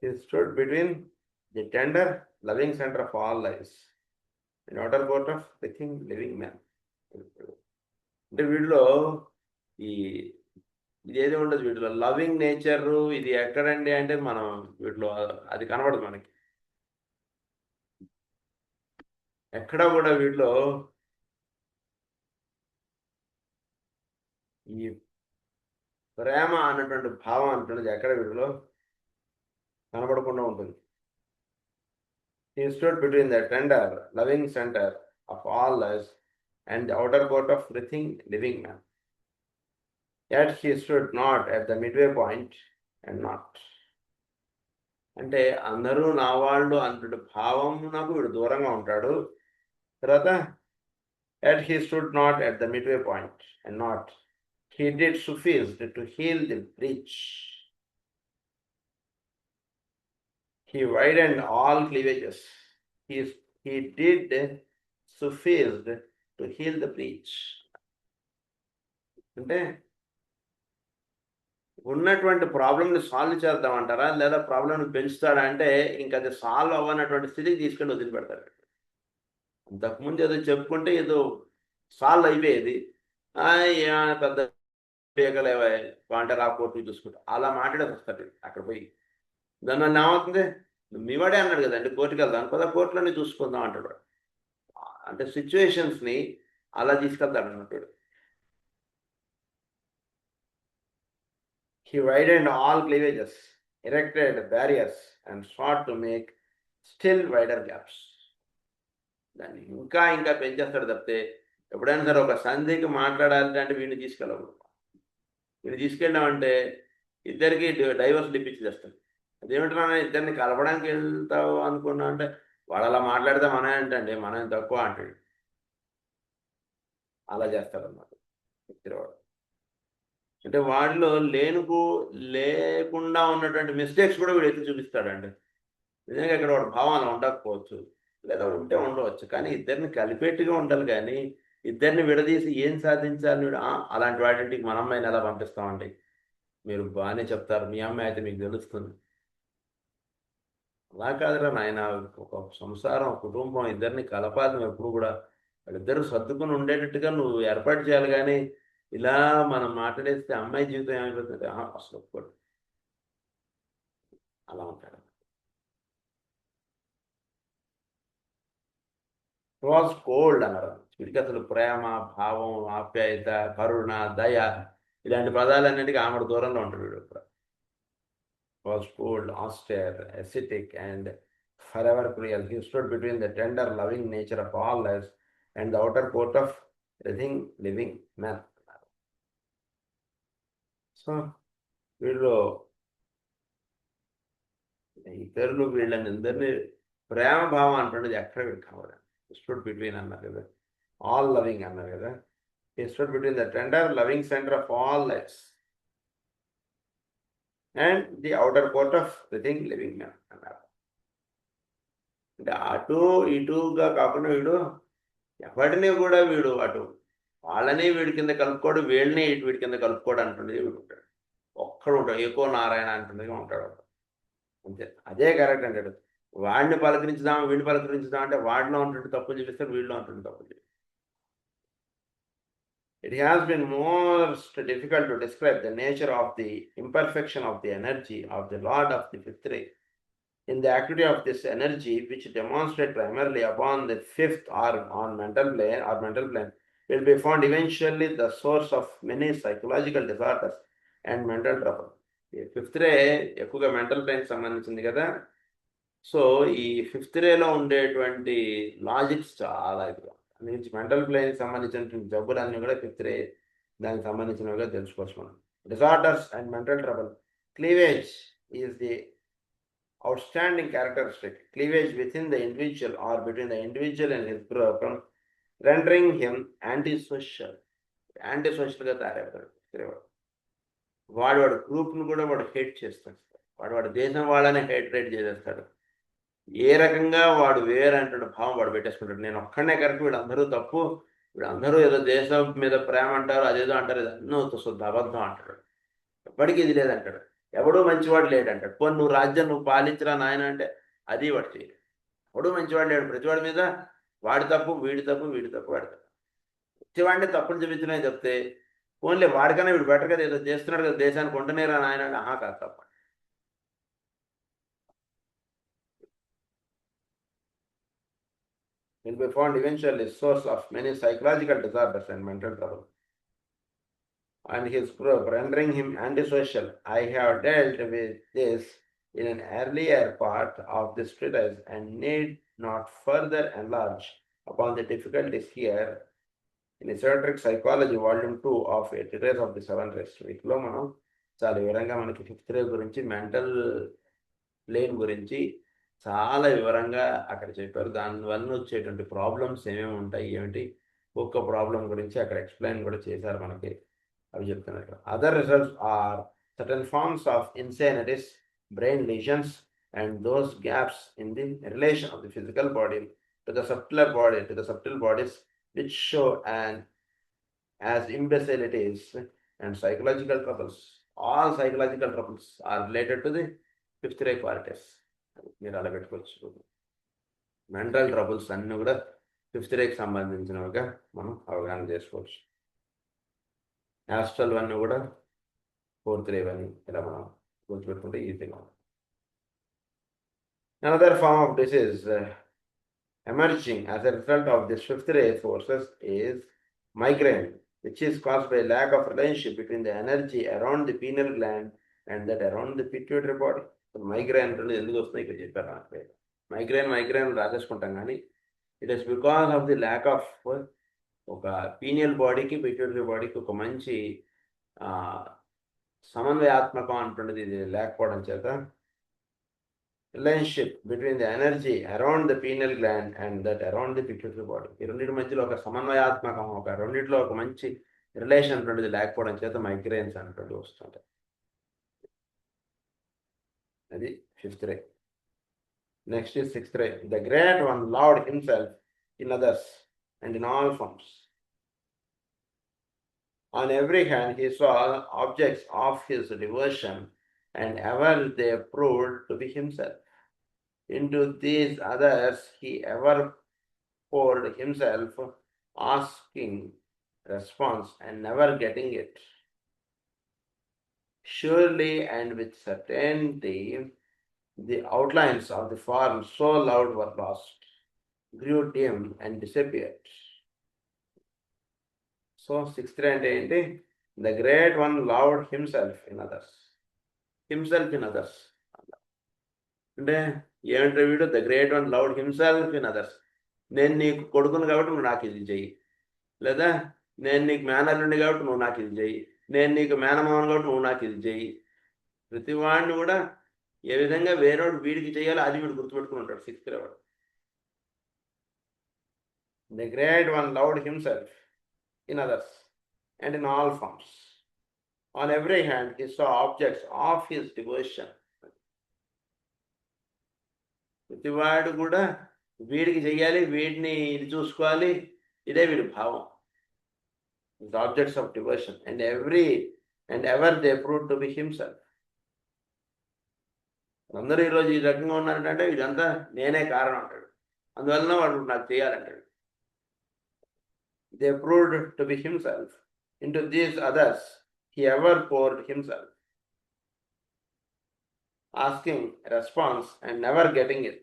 He stood between the tender, loving center of all lives and outer court of living man. అంటే వీటిలో ఇదేదో ఉండదు, వీటిలో loving nature ఇది ఎక్కడండి అంటే మనం వీటిలో అది కనబడదు మనకి ఎక్కడా కూడా. వీటిలో ఈ ప్రేమ అన్నటువంటి భావం అంటున్నది ఎక్కడ వీటిలో కనబడకుండా ఉంటుంది. He stood between the tender, loving center of all lives and the outer court of living man. Yet he stood not at the midway point and not. అంటే అందరూ నా వాళ్ళు అన్నటువంటి భావం నాకు వీడు దూరంగా ఉంటాడు. తర్వాత yet he stood not at the midway point and not. He did suffice to heal the breach. He widened all cleavages. He did suffice to heal the breach. అంటే ఉన్నటువంటి ప్రాబ్లమ్ని సాల్వ్ చేద్దామంటారా, లేదా ప్రాబ్లమ్ని పెంచుతాడా అంటే ఇంకా అది సాల్వ్ అవ్వనటువంటి స్థితికి తీసుకెళ్ళి వదిలిపెడతాడు. అంతకుముందు ఏదో చెప్పుకుంటే ఏదో సాల్వ్ అయిపోయేది, పెద్ద పీకలేవా అంటే ఆ కోర్టుకి చూసుకుంటా అలా మాట్లాడేది వస్తాడు. అక్కడ పోయి దాని వల్ల ఏమవుతుంది, మీవాడే అన్నాడు కదండి కోర్టుకి వెళ్దాం కదా, కోర్టులోనే చూసుకుందాం అంటాడు. అంటే సిచ్యువేషన్స్ని అలా తీసుకెళ్తాడు అన్నట్టు. He widened all cleavages, erected barriers, and sought to make still wider gaps. దాన్ని ఇంకా ఇంకా పెంచేస్తాడు తప్పితే ఎప్పుడైనా సరే ఒక సంధికి మాట్లాడాలి అంటే వీడిని తీసుకెళ్ళవు. వీడిని తీసుకెళ్ళామంటే ఇద్దరికి డైవర్స్ డిప్పించి చేస్తాడు. అదేమిటన్నా ఇద్దరిని కలపడానికి వెళ్తావు అనుకున్నా అంటే వాడు అలా మాట్లాడితే మనం ఏంటండి, మనం తక్కువ అంటాడు. అలా చేస్తాడు అన్నమాట వ్యక్తివాడు. అంటే వాడిలో లేకుండా ఉన్నటువంటి మిస్టేక్స్ కూడా వీడు ఎత్తి చూపిస్తాడండి. నిజంగా ఇక్కడ వాడు భావాలు ఉండకపోవచ్చు, లేదా ఉంటే ఉండవచ్చు, కానీ ఇద్దరిని కలిపేట్టుగా ఉండాలి. కానీ ఇద్దరిని విడదీసి ఏం సాధించాలి అలాంటి వాటికి మన అమ్మాయిని ఎలా పంపిస్తామండి? మీరు బాగానే చెప్తారు, మీ అమ్మాయి అయితే మీకు తెలుస్తుంది. అలా కాదురా నాయన, ఒక సంసారం కుటుంబం ఇద్దరిని కలపాలి. నువ్వు ఎప్పుడు కూడా వాళ్ళిద్దరు సర్దుకుని ఉండేటట్టుగా నువ్వు ఏర్పాటు చేయాలి. కానీ ఇలా మనం మాట్లాడేస్తే అమ్మాయి జీవితం ఏమైపోతుంది అసలు ఒప్పుకోడు. అలా ఉంటాడు. వాజ్ కోల్డ్ అన్నారు. వీడికి అసలు ప్రేమ, భావం, ఆప్యాయత, కరుణ, దయ ఇలాంటి పదాలన్నిటికీ ఆమె దూరంలో ఉంటాడు వీడు. Was cold, austere, ascetic and forever cruel. He stood between the tender, loving nature of all lives and the outer court of living man. So వీళ్ళు ఇతరులు వీళ్ళని అందరినీ ప్రేమ భావం అంటున్నది ఎక్కడ వీడు కనబడాలి. స్టూడ్ బిట్వీన్ అన్నారు కదా, ఆల్ లవింగ్ అన్నారు కదా. he stood between the tender, loving center of all lives and the outer court of living man అన్నారు. అంటే అటు ఇటుగా కాకుండా వీడు ఎవరిని కూడా వీడు అటు వాళ్ళని వీడి కింద కలుపుకోడు, వీళ్ళని వీడి కింద కలుపుకోడు అంటుండే వీడు ఉంటాడు. ఒక్కడు ఉంటాడు, ఎక్కువ నారాయణ అంటుండే ఉంటాడు. అంతే, అదే కరెక్ట్ అంటాడు. వాడిని పలకరించుదాం వీడిని పలకరించుదాం అంటే వాడిలో ఉంటుంటే తప్పులు చూపిస్తాడు, వీడిలో ఉంటుంటే తప్పులు చూపిస్తాడు. It has been most difficult to describe the nature of the imperfection of the energy of the Lord of the fifth ray. In the activity of this energy, which demonstrate primarily upon the fifth or on mental plane, will be found eventually the source of many psychological disorders and mental trouble. ఈ fifth రే ఎక్కువగా mental plane సంబంధించింది కదా. So ఈ fifth రేలో ఉండేటువంటి logics చాలా ఎక్కువ. అందుగురించి mental ప్లేన్కి సంబంధించినటువంటి జబ్బులన్నీ కూడా ఫిఫ్త్ రే దానికి సంబంధించినవిగా తెలుసుకోవచ్చు మనం. Disorders and mental trouble. Cleavage is the outstanding characteristic. Cleavage within the individual or between the individual and his group, rendering him antisocial. యాంటీసోషల్గా తయారవుతాడు. వాడు గ్రూప్ను కూడా వాడు హేట్ చేస్తాడు. వాడు దేశం వాళ్ళని రేట్ చేసేస్తాడు. ఏ రకంగా వాడు వేరంటాడు భావం వాడు పెట్టేసుకుంటాడు. నేను ఒక్కడనే కరెక్ట్, వీళ్ళందరూ తప్పు, వీళ్ళందరూ ఏదో దేశం మీద ప్రేమ అంటారు, అదేదో అంటారు, ఇదన్నో శుద్ధ అబద్ధం అంటాడు. ఎప్పటికీ ఇది లేదంటాడు. ఎవడూ మంచివాడు లేడంటాడు. పోనీ నువ్వు రాజ్యం నువ్వు పాలించరా నాయన అంటే అది వాడు చేయడు. ఎవడూ మంచివాడు లేడు, ప్రతివాడి మీద వాడి తప్పు వీడి తప్పు వీడి తప్పు వాడి తప్పు. ప్రతివాడిని తప్పులు చూపించినా చెప్తే ఓన్లీ వాడికన్నా వీడు బెటర్ కదా, ఏదో చేస్తున్నాడు కదా దేశానికి కొంటనేరా నాయన అంటే ఆహా కాదు తప్ప. Will be found eventually source of many psychological disorders and mental trouble. And his group, rendering him antisocial. I have dealt with this in an earlier part of this treatise and need not further enlarge upon the difficulties here. In Esoteric Psychology, Volume 2 of A Treatise of the Seven Rays. వీటిలో మనం చాలా వివరంగా మనకి fifth రే గురించి, mental plane గురించి చాలా వివరంగా అక్కడ చెప్పారు. దానివల్ల వచ్చేటువంటి ప్రాబ్లమ్స్ ఏమేమి ఉంటాయి, ఏమిటి ఒక్క ప్రాబ్లం గురించి అక్కడ ఎక్స్ప్లెయిన్ కూడా చేశారు మనకి. అవి చెప్తున్నారు. Other results are certain forms of insanities, brain lesions and those gaps in the relation of the physical body to the subtle bodies which show as imbecilities and psychological troubles. All psychological troubles are related to the fifth ray qualities. మీరు అలా పెట్టుకోవచ్చు. Mental troubles అన్నీ కూడా fifth రేకి సంబంధించినవిగా మనం అవగాహన చేసుకోవచ్చు. Astral అన్నీ కూడా ఫోర్త్ రే అని ఇలా మనం గుర్తుపెట్టుకుంటే ఈజీగా ఉంటుంది. Another form of disease emerging as a result of this fifth ray forces is migraine, which is caused by lack of relationship between the energy around the pineal gland and that around the pituitary body. Migraine ఎందుకు వస్తుంది ఇక్కడ చెప్పారు. Migraine రాసేసుకుంటాం, కానీ it is because of the lack of ఒక pineal బాడీకి pituitary బాడీకి ఒక మంచి సమన్వయాత్మకం అంటున్నది ఇది లేకపోవడం చేత relationship between the energy around the pineal gland and that around the pituitary body, ఈ రెండింటి మధ్యలో ఒక సమన్వయాత్మకం, ఒక రెండింటిలో ఒక మంచి రిలేషన్ అంటున్నది లేకపోవడం చేత మైగ్రేన్స్ అంటున్నది వస్తుంటాయి. అది fifth ray. Next is sixth ray. The great one loved himself in others and in all forms. On every hand he saw objects of his devotion and ever they proved to be himself. Into these others he ever poured himself, asking response and never getting it. Surely and with certainty the outlines of the form so loved were lost, grew dim and disappeared. So sixth ray అంటే ఏంటి? The great one loved himself in others. Himself in others అంటే ఏమంటే వీడు the great one loved himself in others. నేను నీకు కొడుకును కాబట్టి నువ్వు నాకు ఇది చెయ్యి, లేదా నేను నీకు మేనల్లుండి కాబట్టి నువ్వు నాకు ఇది చెయ్యి, నేను నీకు మేనమావను కాబట్టి నువ్వు నాకు ఇది చెయ్యి. ప్రతి వాడిని కూడా ఏ విధంగా వేరేవాడు వీడికి చేయాలో అది వీడు గుర్తుపెట్టుకుని ఉంటాడు సిక్స్త్ వాడు. The great one loved himself in others and in all forms. On every hand he saw objects of his devotion. ప్రతివాడు కూడా వీడికి చెయ్యాలి, వీడిని ఇది చూసుకోవాలి, ఇదే వీడి భావం. the objects of devotion, and ever they proved to be himself. అందరూ ఈరోజు ఈ రకంగా ఉన్నారంటే ఇదంతా నేనే కారణం అంటాడు. అందువలన వాడు నాకు చేయాలంటాడు. They proved to be himself. Into these others, he ever poured himself, asking a response and never getting it.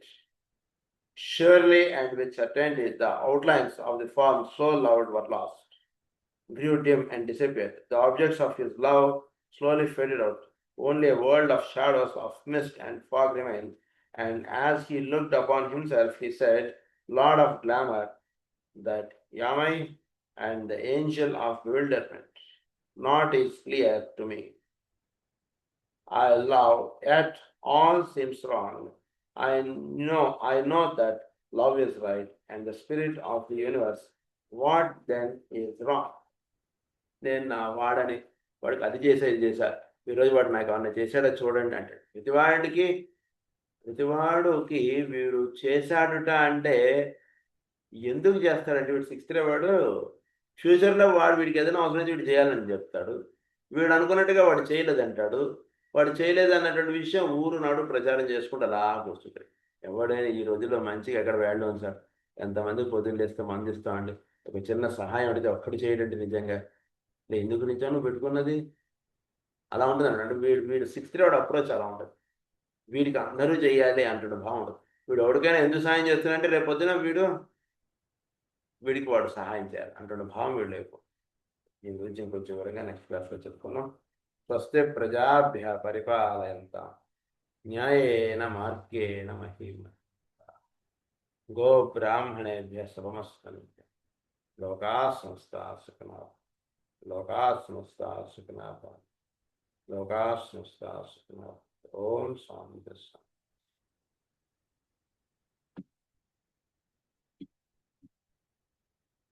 Surely and with certainty, the outlines of the form so loved were lost, grew dim and disappeared. The objects of his love slowly faded out. Only a world of shadows, of mist and fog remained. And as he looked upon himself, he said, Lord of glamour, that Yamai and the angel of bewilderment, naught is clear to me. I love, yet all seems wrong. I know that love is right, and the spirit of the universe, what then is wrong? నేను నా వాడని వాడికి అది చేసా ఇది చేశా, ఈరోజు వాడు నాకు ఏమన్నా చేశాడో చూడండి అంటాడు. ప్రతివాడుకి వీడు చేశాడుట అంటే ఎందుకు చేస్తాడంటే వీడు సిక్స్త్ వాడు ఫ్యూచర్లో వాడు వీడికి ఏదైనా అవసరం అయితే వీడు చేయాలని చెప్తాడు. వీడు అనుకున్నట్టుగా వాడు చేయలేదంటాడు. వాడు చేయలేదు అన్నటువంటి విషయం ఊరు నాడు ప్రచారం చేసుకుంటూ అలా వస్తుంది. ఎవడైనా ఈ రోజుల్లో మంచిగా ఎక్కడ వేయడం సార్, ఎంతమంది పొద్దున్న లేస్తే మందిస్తామండి, ఒక చిన్న సహాయం అడిగితే ఒక్కడు చేయడండి నిజంగా ఎందుకు నిజాను పెట్టుకున్నది అలా ఉంటుంది అంటే వీడు సిక్స్త్ వాడు అప్రోచ్ అలా ఉంటుంది. వీడికి అందరూ చేయాలి అంటున్న భావం ఉంటుంది. వీడు ఎవరికైనా ఎందుకు సహాయం చేస్తున్నాడంటే రేపు పొద్దున వీడికి వాడు సహాయం చేయాలి అంటున్న భావం వీడు లేకు. దీని గురించి ఇంకొంచెం వరకు నెక్స్ట్ క్లాస్లో చెప్పుకున్నాం. స్వస్తి ప్రజాభ్య పరిపాలయంతాం న్యాయేన మార్గేణ మహీమ గో బ్రాహ్మణేభ్య శుభమస్తు. లోకా సమస్తా సుఖినో లోకా సమస్తా సుఖినో లోకా సమస్తా సుఖినో. ఓం శాంతి.